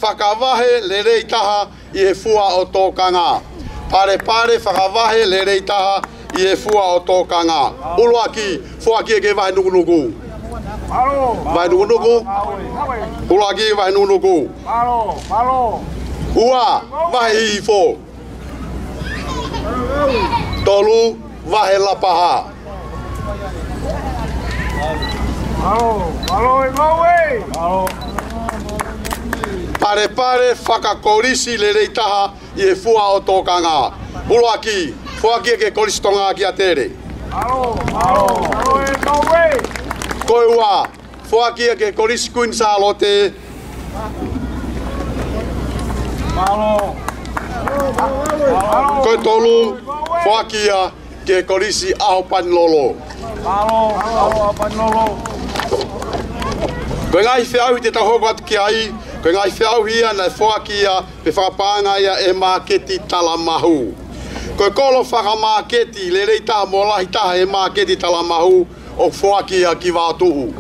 whakavahe le reitaha i e fua o tōkanga. Pare whakavahe le reitaha i e fua o tōkanga. Uruaki, whakia ke vai nukunuku. Vai nukunuku? Uruaki vai nukunuku. Ua, vahe hifo. Tolu, vahe lapaha. Pare whakakorisi le reitaha i e fua o tōkanga. Uruaki, whakia ke koristonga ki a tere. Koe ua, whakia ke korisi kuin sālote. Koe tolu, whakia ke korisi aho panlolo. Koe ngai whiau te tahoko atu ki ai, koe ngai whiau hia na whakia pe whakapanga ia e maketi talamahu. Koe kolo whakamāketi le reitaha mo lahi taha e māketi talamahu o whakia ki wātuhu.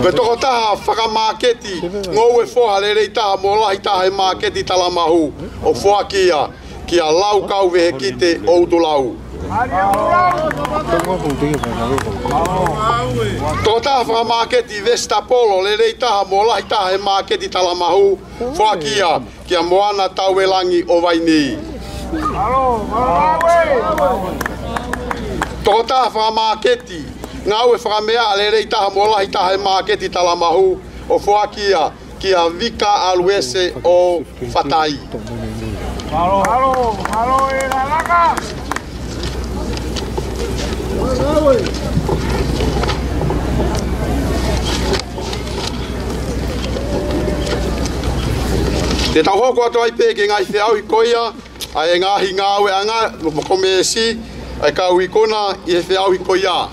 Koe toko taha whakamāketi ngou e whoha le reitaha mo lahi taha e māketi talamahu o whakia ki a lau kau vehe kite o utulau. Toko taha whakamāketi Vesta Polo le reitaha mo lahi taha e māketi talamahu whakia ki a moana tauelangi o Waini. Toko taha whakamāketi ngau e whakamea le reitaha mo lahi taha e māketi talamahu o whakia ki a Vika Aluese o Whatai. Te tauhoko atu ai pēke ngai whiau i koia, ai ngahi ngāwe anga, mokomesi, ai kau i kona i he whiau i koia.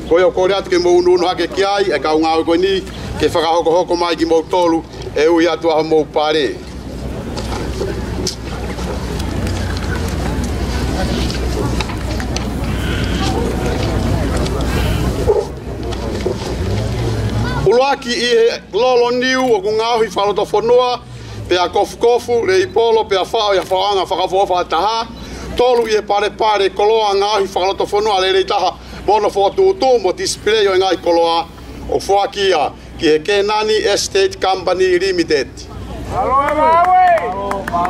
Koia o kore atu ke mou nunu hake ki ai, ai kau ngāwe koe ni, ke whakahoko hoko mai ki mou tolu, e ui atu aho mou pare. Uruaki i he lolo niu o ku ngāhui whaloto whanua, pe a kofu le i polo pe a whao i a whaanga whakafofa taha, tolu i he pare koloa ngāhui whaloto whanua le rei taha mono whotuutu mo display o ngai koloa o whakia ki he Kenani Estate Company Limited.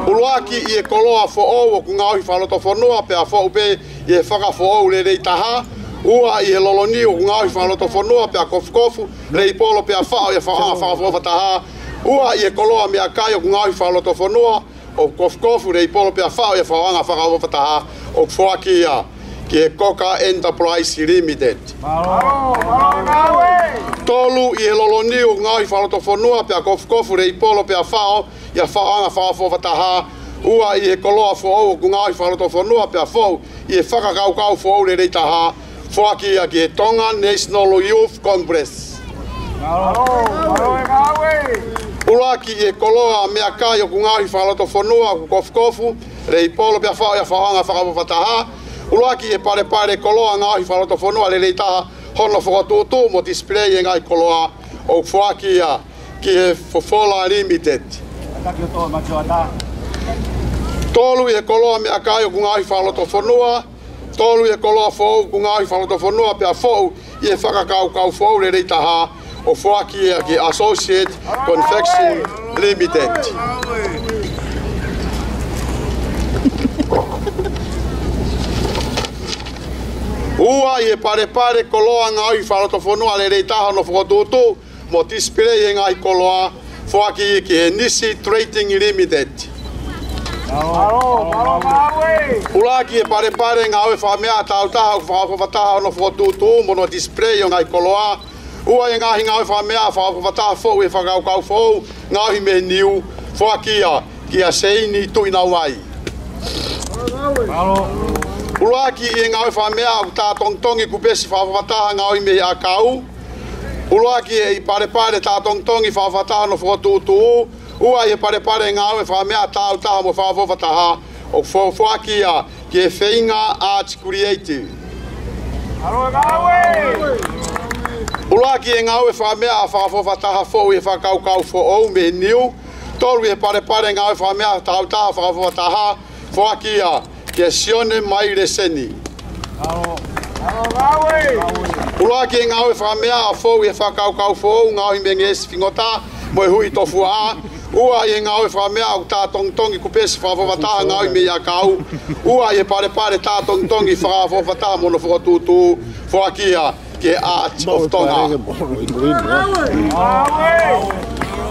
Uruaki i he koloa who'ou o ku ngāhui whaloto whanua pe a whao pe i he whakafo'ou le rei taha, ua i he loloni o ngāhi whaloto whanua pe a kofu, le i polo pe a whao i a whakafofa taha, ua i he koloa mea kai o ngāhi whaloto whanua o kofu, le i polo pe a whao i a whakafofa taha, o whakia ki he Coca Enterprise Limited. Tolu i he loloni o ngāhi whaloto whanua pe a kofu, le i polo pe a whao i a whakafofa taha, ua i he koloa who'ou o ngāhi whaloto whanua pe a whao i he whakakaukau who'ou le rei taha, whakia ki he Tonga National Youth Congress. Ulaki e koloa mea kai o kungahi whaloto whanua ku kofu rei polo pia whao ia whaoanga whakapawhataha. Ulaki e pare koloa ngahi whaloto whanua le rei taha hono whakatutu mo display e ngai koloa o whakia ki he Fofola Limited. Tolu e koloa mea kai o kungahi whaloto whanua. Tolu e koloa whou kungahi whaloto whanua pia whou i e whakakau whou le rei taha o whakia ki Associate Confection Limited. Ua i e pare koloa ngai whaloto whanua le rei taha no whakatutu mo display e ngai koloa whaki ki he Nisi Trading Limited. Ulaki e pare ngā oe whamea tautaha u whakawhataha no whakatutu mo no display o ngai koloa. Ua e ngahi ngā oe whamea whakawhataha whou e whakaukau whou ngahi me niu whakia ki a seini tuina wai. Ulaki e ngā oe whamea u tā tongtongi kupesi whakawhataha ngahi me a kau. Ulaki e pare tā tongtongi whakawhataha no whakatutu. Ua e pare ngā oe whamea tautaha mo whakawhataha o whakia ki e Whainga Arts Creative. Ulaki e ngā oe whamea whakawhataha whou e whakaukau whou me niu. Tolu e pare ngā oe whamea tautaha whakawhataha whakia ki e Sione Maire Seni. Ulaki e ngā oe whamea whou e whakaukau whou ngāhi me ngesi whingota mo e hui tofu a. Ua e ngā oe whamea o tā tongtongi kupesi whakawhataha ngāhi me ia kau. Ua e pare tā tongtongi whakawhataha mono whakatutu whakia ki Art of Tonga.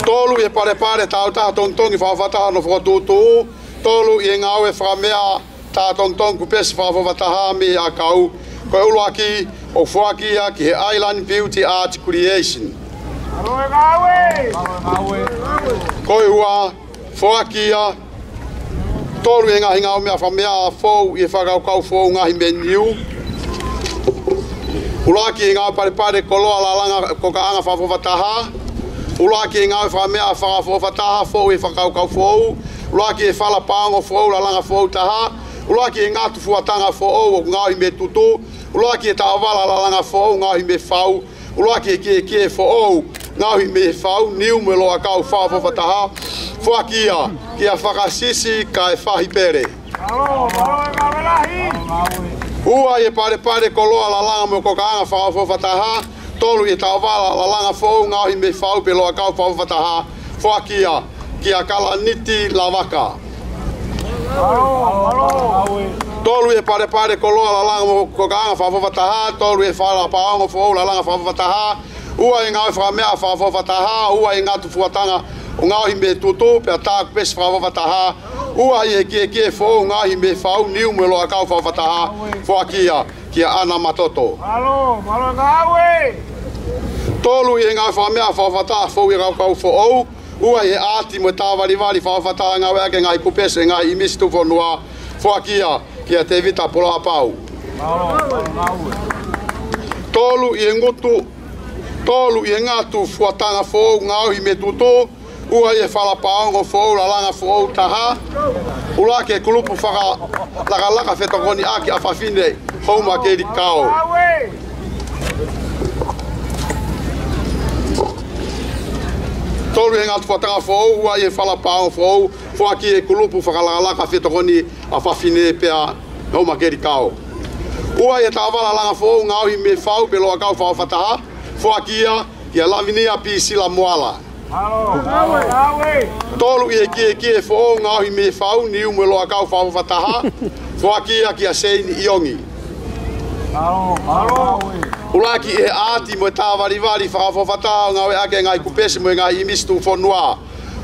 Tolu e pare tautaha tongtongi whakawhataha no whakatutu. Tolu e ngā oe whamea tā tongtongi kupesi whakawhataha me ia kau. Koe ulaki o whakia ki he Island Beauty Art Creation. Koe ua whakia tolu e ngahi ngā mea whamea whou i e whakaukau whou ngahi me niu. Ulaki e ngā pare koloa la langa ko ka anga whakawhataha. Ulaki e ngā whamea whakawhataha whou i whakaukau whou. Ulaki e whala paongo whou la langa whou taha. Ulaki e ngā tufuatanga whou o ngahi me tutu. Ulaki e tāwala la langa whou ngahi me whau. Ulaki e kie whou ngahi me whau niu me loa kau whakawhataha. Whakia ki a whakasisi ka e whahi pere. Ua e pare koloa la langa mo ko ka anga whakawhataha. Tolu e tāwala la langa whou ngahi me whau pe loa kau whakawhataha. Whakia ki a Kalaniti Lavaka. Tolu e pare koloa la langa mo ko ka anga whakawhataha. Tolu e whala paongo whou la langa whakawhataha. Ua e ngā whamea whakawhataha. Ua e ngā tufuatanga o ngahi me tutu pe a tā kupesi whakawhataha. Ua e kie whou ngahi me whau niu me loa kau whakawhataha. Whakia ki a Ana Matoto. Tolu e ngā whamea whakawhataha whou e kau whou. Ua e ati mo tāwari whakawhataha ngā weke ngā kupesi ngā imisitu whanua. Whakia ki a Te Vita Poloha Pau. Tolu i e ngutu. Tolu i e ngātu fuatanga whou ngāhi me tutu. Ua i e whalapaongo whou la langa whou taha. Ulaki e kulupu laka whetokoni aki a whawhine hauma keri kao. Tolu e ngātu fuatanga whou. Ua i e whalapaongo whou. Whaki e kulupu laka whetokoni a whawhine pia hauma keri kao. Ua i e tāwala langa whou ngāhi me whau pe loa kau whawhataha. Whakia ki a Lavinia Pisila Moala. Tolu i e kie whoo ngahi me whau niu me loa kau whawhataha. Whakia ki a Seini Iongi. Ulaki e ati mo e tāwari whawhataha ngawe ake ngai kupesi mo e ngai imistu whanua.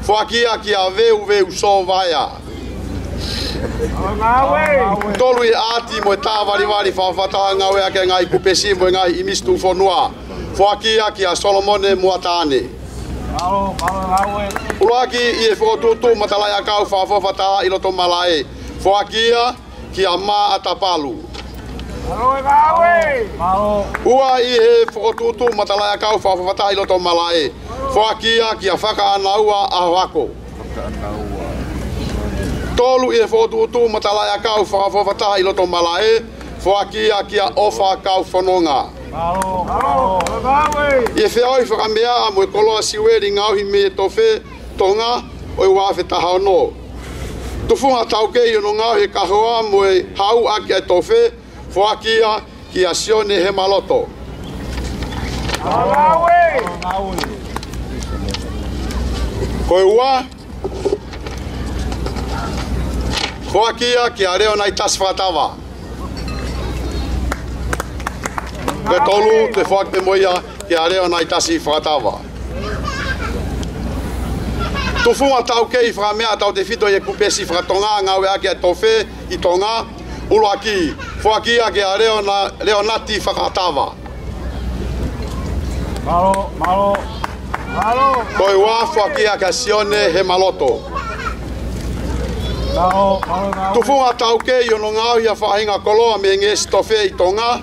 Whakia ki a veu so vaya. Tolu i ati mo e tāwari whawhataha ngawe ake ngai kupesi mo e ngai imistu whanua. Whakia ki a Solomone Muatane. Ulaki i e whotutu matalai a kau whawhataha i loto malae. Whakia ki a Ma Atapalu. Malo e kawe. Malo. Ua I he whakotutu matalai kau whawhawhata I loto malai. Whakia kia whaka anaua aho ako. Tolu I he whakotutu matalai kau whawhawhata I loto malai. Whakia kia ofa kau whanonga. Malo. Malo. Kawe. I whioi whakamea mo e koloa siweri ngauhi me tofe tonga o I wafe taha no. Tufunga tauke I no ngauhi kahoa mo e hau aki e tofe. Whakia kia sione he maloto. Kawe. Koe ua. Whakia kia reo nai tas whatawa. Koe tolu te whak te moia kia reo nai tasi whatawa. Tufunga tauke I whakamea tau te whito e kupesi whakatonga ngawe ake e tofe I tonga. Ulo aki, whakia kia reo nati whakatawa. Malo. Malo. Malo. Koe ua whakia kia sione he maloto. Malo. Malo. Tufunga tauke I ono ngauhi a whahinga koloa me ngesi tofe I tonga.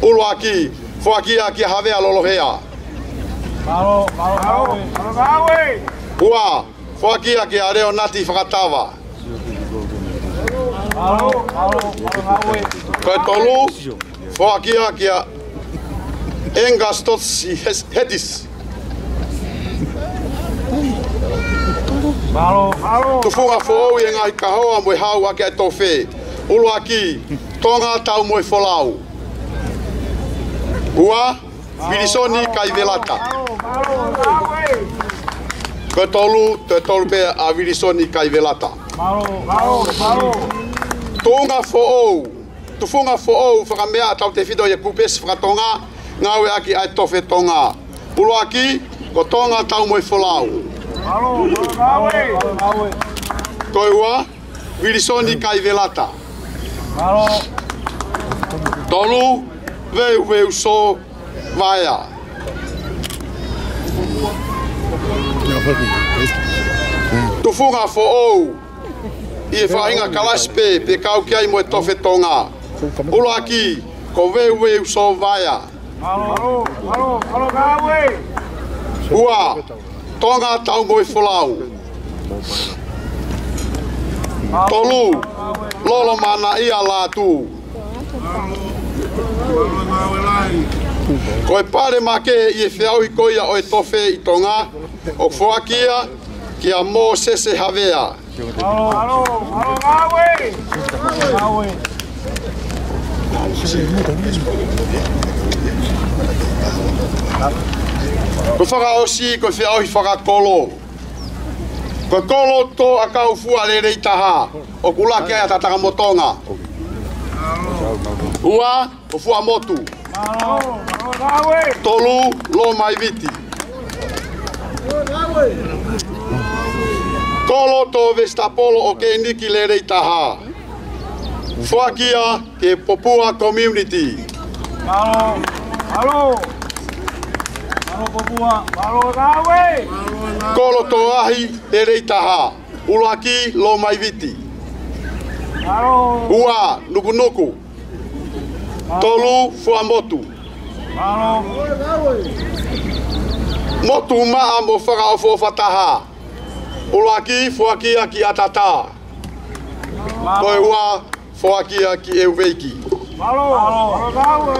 Ulo aki, whakia kia havea lolohea. Malo. Malo. Malo. Kawe. Ua, whakia kia reo nati whakatawa. Malo. Malo. Kawe. Koe tolu, whakia kia engastos I hetis. Malo. Malo. Tufunga whoou I ngai kahoa moe hau ake e tofe. Ulo aki, tonga tau moe wholau. Ua, virisoni kai velata. Malo. Kawe. Koe tolu, te tolu pe a virisoni kai velata. Malo. Malo. Malo. Tonga whoou. Tufunga whoou whakamea tau te whido e kupesi whakatonga. Ngawe aki ai tofe tonga. Ulo aki, ko tonga tau moe wholau. Malo. Kawe. Kawe. Koe ua, virisoni kai velata. Malo. Tolu, veu so vaia. Tufunga whoou. I e whainga kalaspe pe kau ki ai mo e tofe tonga. Ulo aki, ko veu so vaia. Malo. Malo. Malo. Kawe. Ua, tonga tau mo e wholau. Tolu, lolo mana ia la tu. Ko e pare make I e whiau I koia o e tofe I tonga. O whakia kia mō sese havea. Malo. Malo. Malo. Kawe. Kawe. Ko whakaosi ko whiau I whakakolo. Ko kolo to a kau fua le rei taha. O kulake a tataka motonga. Ua, o fua motu. Malo. Malo. Kawe. Tolu, lo mai viti. Kolo to vestapolo o ke niki le rei taha. Whakia ke Popua community. Malo. Malo. Malo. Popua. Malo. Kawe. Kolo to ahi le rei taha. Ulaki lo mai viti. Malo. Ua, nukunuku. Tolu, fua motu. Malo. Motu maa mo whakaofo whataha. Ulaki, whakia ki atata. Koe ua, whakia ki euveiki. Malo. Malo. Kawe.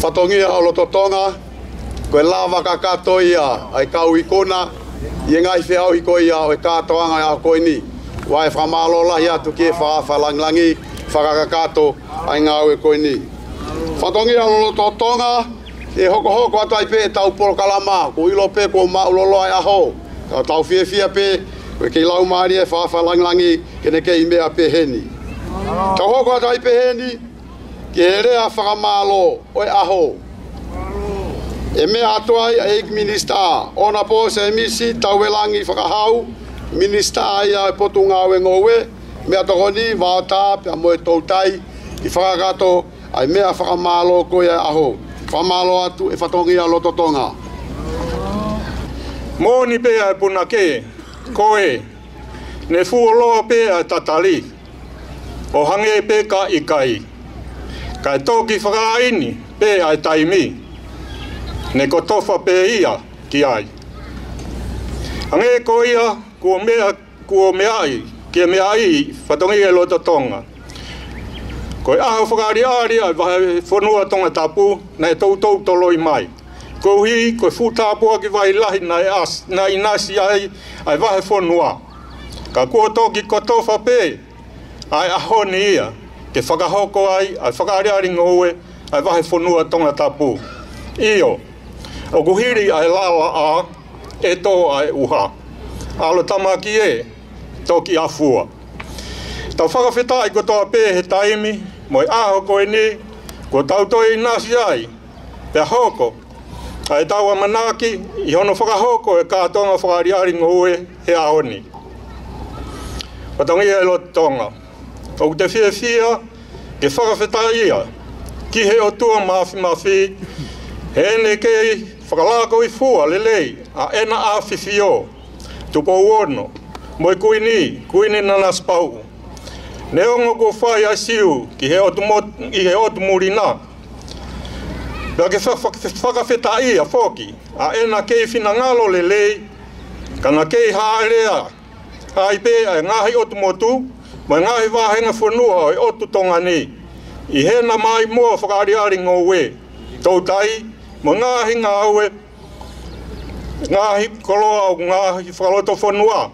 Whatongia o lototonga. Koe lava ka kato ia, ai kau I kona. I ngai whiau I koe ia o e katoanga ia koe ni. Wai whamalo lahi atu ki e whaafalanglangi, whakakakato, ai ngau e koe ni. Whatongia o lototonga, e hoko atu ai pe e tau polokalama, ko ilo pe ko maulolo ai aho. Ka tau fia pe, koe kei lau maari e whaafalanglangi, kene kei mea pe heni. Ka hoko atu ai pe heni, ke he rea whakamalo o e aho. E mea atuai a eik minista, ona po se emisi tauwelangi whakahau, minista ia e potu ngāwe ngowe, mea tokoni wātā pia moe tautai, I whakakato ai mea whakamalo koe aho. Whamalo atu e whatongia lototonga. Moni pea puna ke, koe, ne fuoloa pea tatali, o hange pe ka ikai. Kai toki whakaini pe ai taimi, ne ko tofa pe ia ki ai. Hange ko ia kuo mea ai, kia mea ai whatongi e loto tonga. Ko aho whakari ari ai wahe whanua tonga tapu, nei tautou toloi mai. Ko hi, ko futāpua ki vai lahi na inasi ai wahe whanua. Ka kua toki ko tofa pe, ai ahoni ia, ke whakahoko ai whakari ari ngoe, ai wahe whanua tonga tapu. Io, o kuhiri ai lala a, e tō ai uha. Alo tamaki e, toki afua. Tau whakawhetai ko toa pē he taimi, moi aho koe ni, ko tau toi nasi ai, pia hoko, ai tau manaki, i hono whakahoko e kātonga whakariari ngoe he ahoni. Patongi e lo tonga. O te whia, ke whakawhetai ia, ki he o tua mafi, he ene kei whakalako i fua lelei, a ena a whiwhio, tupo uono, moi kuini nanas pau. Ne ongo ko whai a siu ki he otu murina. Pea ke whakawhetai a whoki, a ena kei whina ngalo lelei, kana kei haerea, hai pe a ngahi otu motu, mai ngahi wahenga whanua o otu tonga ni. I hena mai mua whakariari ngoe, tautai, mo ngahi ngaue, ngahi koloa o ngahi whakaloto whanua.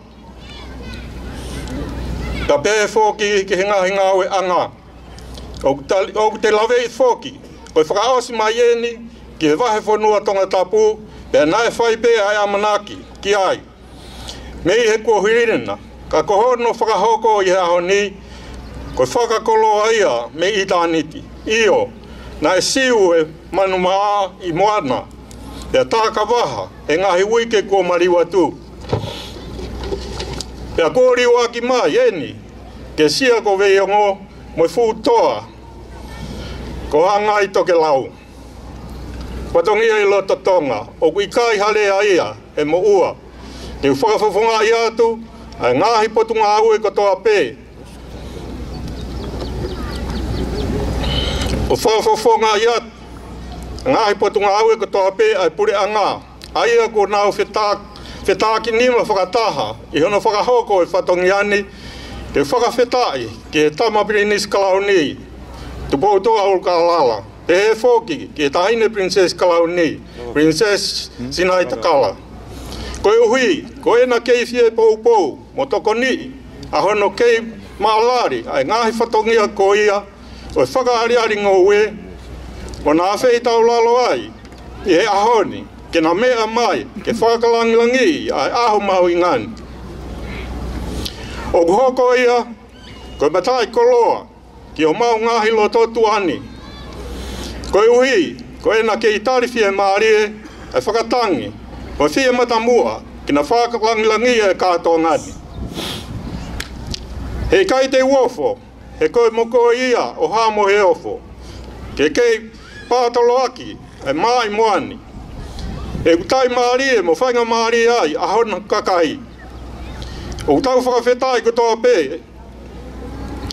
Ka pē whoki ki he ngahi ngaue anga. O te lawe i whoki, koi whakaosi mai eni, ki he wahe whanua tonga tapu, pē nai whai pē ai amanaki, ki ai. Mei he kua hiririna, ka kohono whakahoko i he aho ni, koi whakakolo aia me i tāniti. Io, na e siu e manu maa i moana, pea tāka waha, e ngahi uike kua mariwa tu. Pea kōri waki mai, eni, ke sia ko veiongo, moi futoa, ko hanga i toke lau. Patongi e loto tonga, o kui kai halea ia, e mo ua. Te whakawhawhunga i atu, ai ngahi potunga au e kotoa pē. O whakawhawhunga i atu, ngahi potunga au e kotoa pē, ai pure anga. Aia ko nau whetaki nima whakataha, i hono whakahoko e whatongi ani, te whakawhetai, ki he tamapirinis kalauni, tu poutoa ul kalala. Te he whoki, ki he tahine Princess Kalauni, Princess Sinaita Kala. Koe uhui, ko ena kei fie pou, mo toko ni, a hono kei maalari, ai ngahi whatongia ko ia, o e whakaariari ngoue, o nā whei tau lalo ai, i he ahoni, ke na mea mai, ke whakalangilangi, ai aho mau ingani. O kuhoko ia, koe matai koloa, ki o mau ngahi lo totu ani. Koe uhi, ko ena kei tarifie maarie, ai whakatangi, o fie matamua, ki na whakalangilangi e kātoa ngani. Hei kai te uofo, he koe moko ia o hamo he ofo. Ke kei pātalo aki, ai mai moani. E kutai maarie, mo whainga maarie ai, a hona kakai. O tau whakawhetai ko toa pē,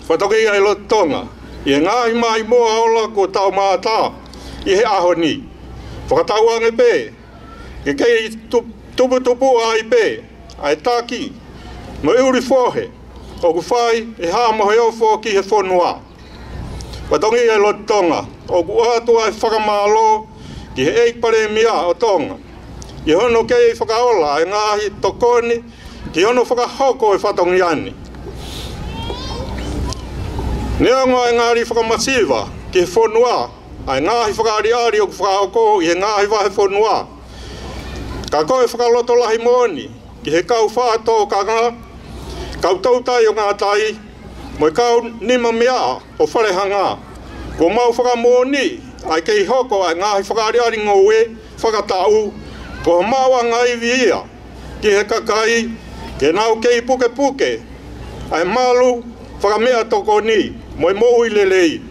whatoki ai lo tonga, i e ngahi mai moa ola ko tau mātā, i he aho ni. Whakatau ange pē, ke kei tupu ai pē, ai tāki, mo uri whohe, o ku whai e hāmo he ofo ki he whonua. Whatongi ai lo tonga, o ku atu ai whakamālo, ki he eipare mia o tonga. I hono kei whakaola ai ngahi tokoni, ki hono whakahoko e whatongi ani. Neongo ai ngāri whakamasiwa ki he whonua, ai ngahi whakaariari o ku whakahoko i he ngahi wahe whonua. Ka koe whakaloto lahi moni, ki he kau whātō ka ngā, kau tautai o ngā tai, moi kau nima mea o wharehanga. Ko mau whakamoni, ai kei hoko ai ngahi whakaariari ngoue, whakatau, ko mau ngai via, ki he kakai, ke nau kei puke, ai malu whakamea toko ni, moi moui lelei,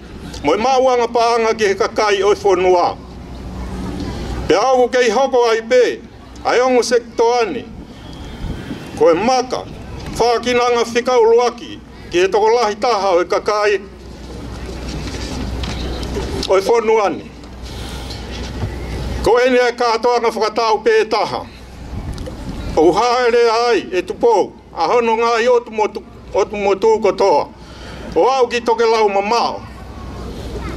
moi mauanga paanga ki he kakai o whonua. Pe au kei hoko ai pē, ai ongo sektoani, koe maka, whakinanga whikau luaki, ki he toko lahi taha o e kakai, o e whonuani. Ko ene e kātoanga whakatau pē taha. O haere ai e tupo, a hono ngai otu motu kotoa. O au ki toke lau mamao.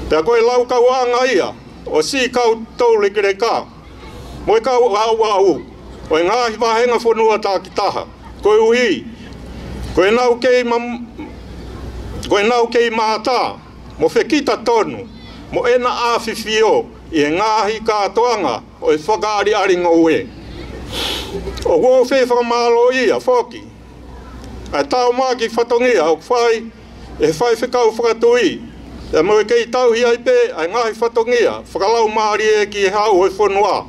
Pea koe lau kau anga ia, o si kau tau lekere ka. Moi kau au. O e ngahi wahenga whanua tā ki taha. Koe uhi. Koe nau kei mahata. Mo whekita tonu. Mo ena āwhiwhio. I e ngahi kātoanga. O e whakaari aringa ue. O wō whē whakamalo ia, whoki. Ai tau maki whatongia, o whai, e whai whikau whakatui. E mo e kei tau hi ai pē, ai ngahi whatongia, whakalau maari e ki e hau o e whanua.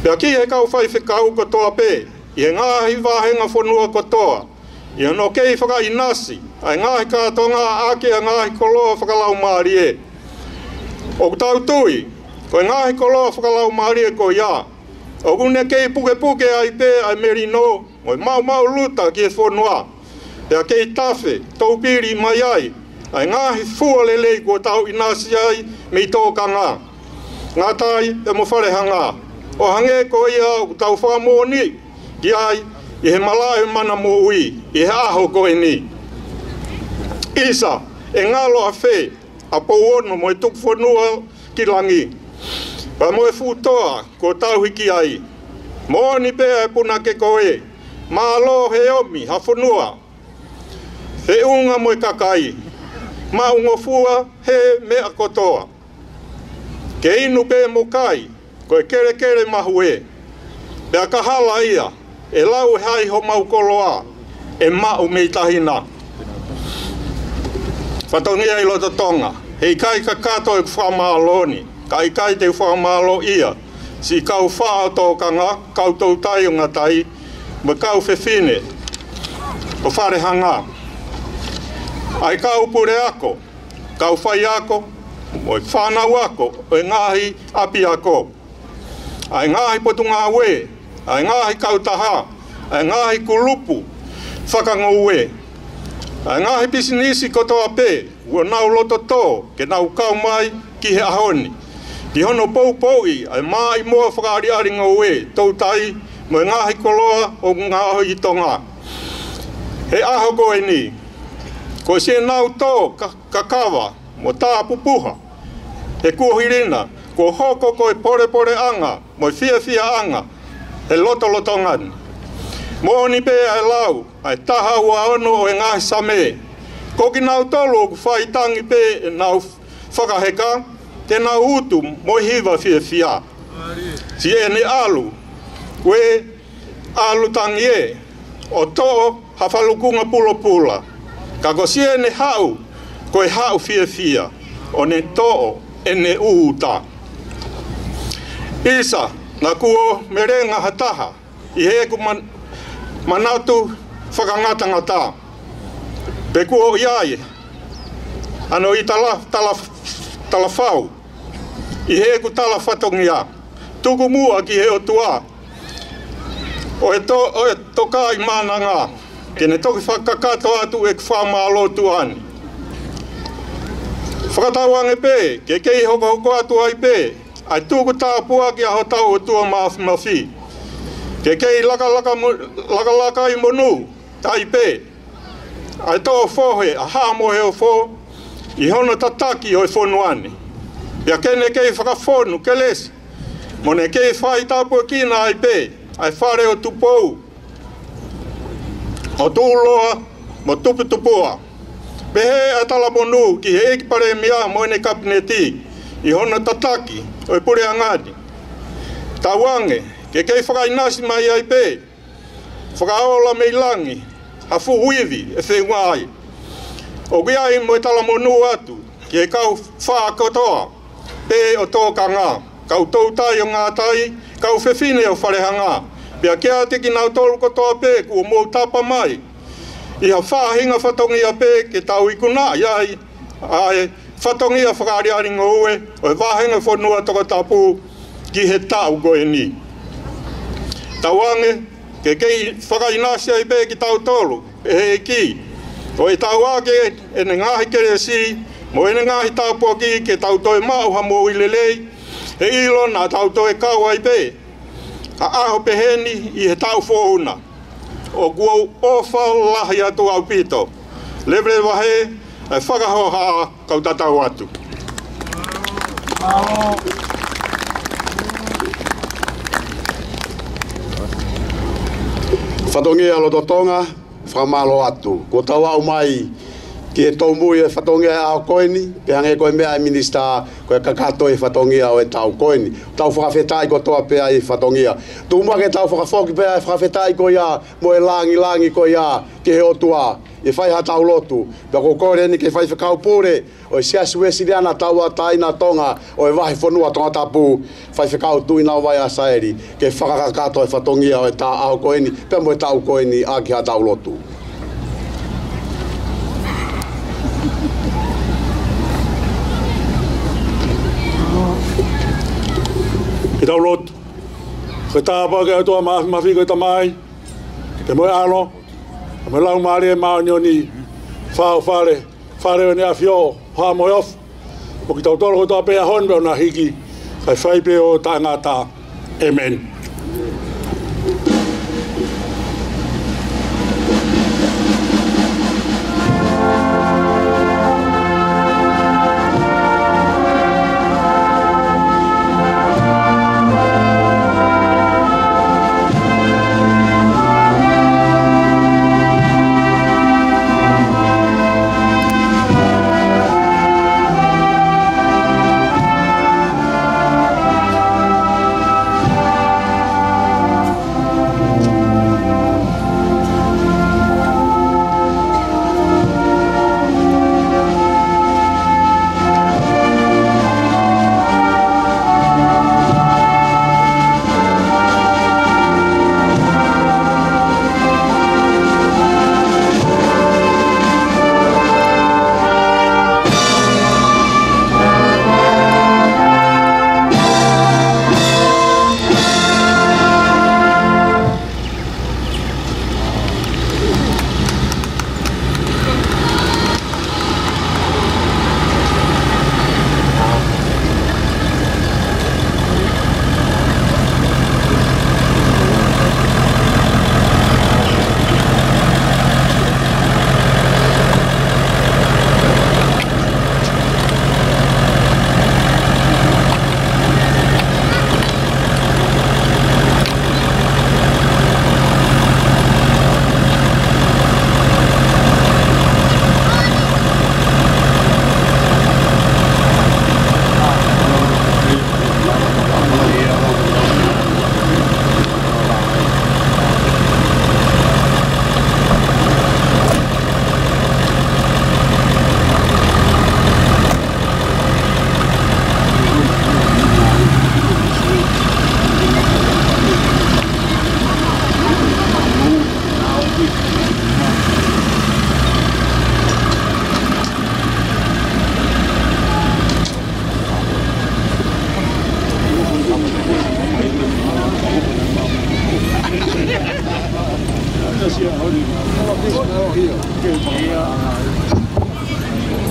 Pea ki he kau whai whikau kotoa pē, i e ngahi wahenga whanua kotoa. I ano kei whakainasi, ai ngahi kātonga ake a ngahi koloa whakalau maari e. O tau tui, ko e ngahi koloa whakalau maari e ko ia. O kune kei puke ai pē ai merino, o e mau luta ki e whanua. Pea kei tawhe, tau piri mai ai, ai ngahi fua lelei ko tau inasi ai me i tōkanga. Ngā tai e mo wharehanga. O hange ko ia o tau whamoni, ki ai i he malae mana mo ui, i he aho ko e ni. Isa, e ngalo a whē, a pouono mo e tuku whanua ki langi. Pa mo e futoa ko tau hiki ai. Mo ni pēa e puna ke koe. Ma lo he omi, ha whanua. He unga mo e kakai. Ma ungo fua he mea kotoa. Ke inu pē mo kai, ko e kere mahue. Pea ka hala ia, e lau e hai ho mau koloa, e mau mei tahina. Whatongia i loto tonga, hei kai ka kato e whamaloni. Kai te whamalo ia, si kau whaa tōkanga, kau tau tai o ngā tai, ma kau whewhine, o wharehanga. Ai kau pure ako, kau whai ako, o e whanau ako, o e ngahi api ako. Ai ngahi potunga we, ai ngahi kautaha, ai ngahi kulupu, whakango we. Ai ngahi pisinisi kotoa pē, ua nau loto tō, ke nau kau mai ki he ahoni. Ki hono poupoi, ai mai moa whakaari aringa ue, tau tai, mo ngahi koloa o ngā aho i tonga. He aho koe ni, ko se nau tō kakawa, mo tā pupuha. He kuohirina, ko hoko koe pore anga, mo fia anga, he loto ngani. Mo ni pē ai lau, ai taha ua ono o e ngahi same. Ko ki nau tolo o whai tangi pē e nau whakaheka, te nau utu mo hiwa fia. Si e ni alu, we alu tangi e, o tō hawhalukunga pula. Ka ko si e ni hau, ko e hau fia, o ne tō e ne uuta. Isa, na kuo merenga hataha, i heku manatu whakangatanga tā. Pe kuo iai, ano i tala whau, i heku tala whatongia, tuku mua ki he o tua. O e toka i mananga, ke ne toki whakakato atu e whamalo tuani. Whakatawange pē, ke kei hoko atu ai pē, ai tuku tāpua ki aho tau o tua mawhi. Ke kei laka i monu, tai pē. Ai tō whohe, a hāmohe o who, i hono tataki o e whonuani. Ia kene kei whakawhonu, ke lesi. Mo ne kei whai tāpua kina ai pē, ai whare o tupou. O tūloa, mo tupua. Pehe a tala monu ki he ekipare mia mo ne kabineti, i hono tataki o e pure angani. Tawange, ke kei whakainasi mai ai pē, whakaola mei langi, hafu huivi e whenua ai. O ki ai mo e tala monu atu, ki e kau whaakotoa, pē o tōkanga, kau tautai o ngā tai, kau whewhine o wharehanga. Pea kia teki nau tolu kotoa pē, kua mou tapa mai. Ia whahinga whatongia pē, ke tau ikuna, iai, ai, whatongia whakaari aringa ue, o e wahinga whanua toka tapu, ki he tau koe ni. tauange, ke whakainasia I pe ki tau tolu, e he ki. O e tau ake, e ne ngahi kere si, mo e ne ngahi tau poki ke tau toi mau ha mo ilelei, e ilo na tau toi kaua I pe. A aho peheni I he tau fohuna. O kua ofa lahi atu au pito. Lebre wahe, e whakahoha kau tatau atu. Whatongia alo totonga, whamalo atu. Ko tau au mai ki e tau mui e whatongia au koini, pe hange koe mea e minista koe kakato e whatongia o e tau koini. Tau whakawhetai ko toa pea I whatongia. Tūmua ke tau whakafoki pea e whakawhetai ko ia, mo e langi ko ia, ke he otua. E whai ha tau lotu. Pea ko kore ni ke whai whakau pūre, o e siasu e siriana taua taina tonga, o e wahi whanua tonga tapu, whai whakau tuina o vai a saeri, ke whakakato e whatongia o e tā au koini, pea mo e tau koini a ki ha tau lotu. Ki tau lotu. Ke tāpa ke atua mawhi koe tamai, ke moe ano, ke moe lau maari e maoni o ni whao whare o ni a whio, wha moe off. O ki tau tolo koe toa pēa hon beo na hiki, kai whai pēo tā ngātā. Amen.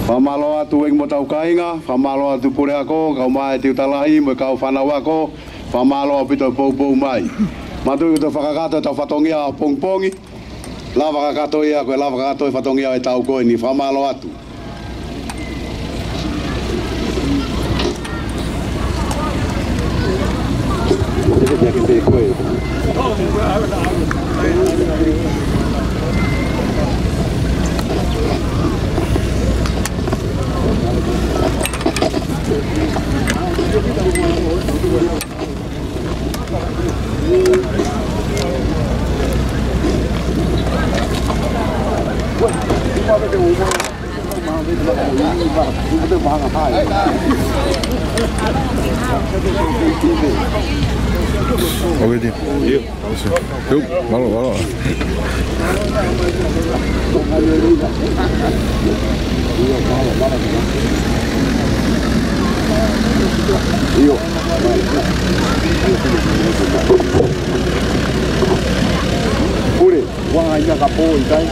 Whamalo atu mo tau kainga, whamalo atu pure ako, kau mai te utalahi, mo kau whanau ako, whamalo apito pou mai. Matu i to whakakato tau whatongia pongpongi, la whakakato ia koe la whakakato i whatongia e tau koe ni whamalo atu. Oke, Tim. Yuk. Yuk, malu. Yuk. Ure, wanga ia ka po i kai.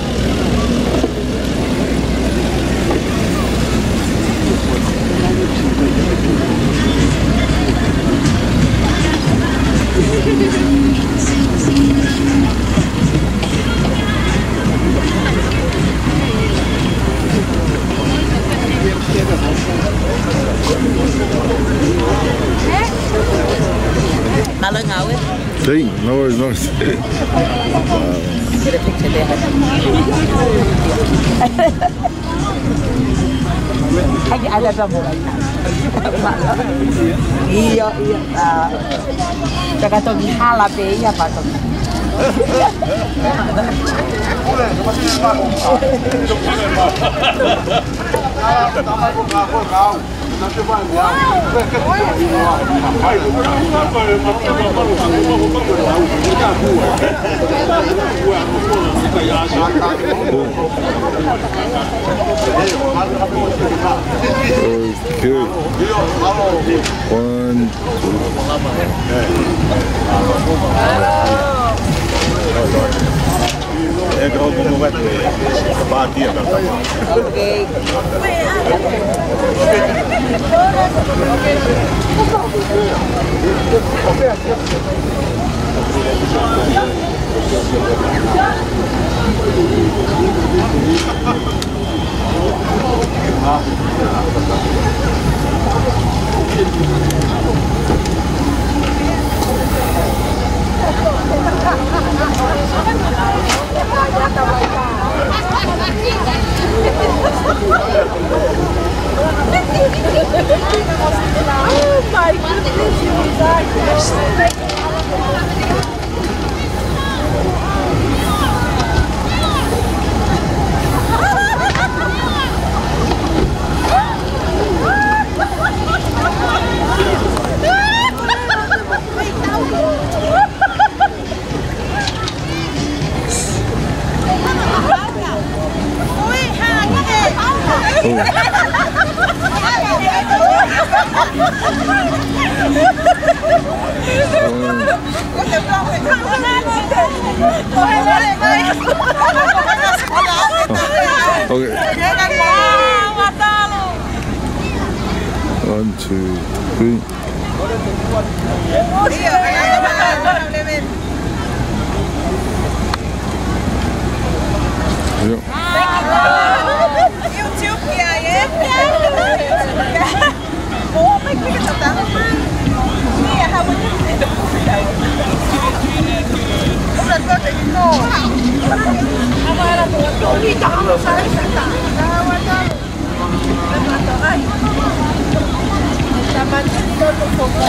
Sim, no worries, no worries. Get a picture there. Ada kamu. Iya. Jaga togi hala be ya Pak. Okay. 1, Oh my goodness, you guys. Okay. 1, 2, 3. Yep. YouTube kìa em. Bố mấy cái tao tao không. Nè hai bên này. Không là tôi thấy nó. Không phải là tôi đi chọn rồi sao lại tao. Tao qua tao. Tao ai. Tao mang đi đâu cũng không có.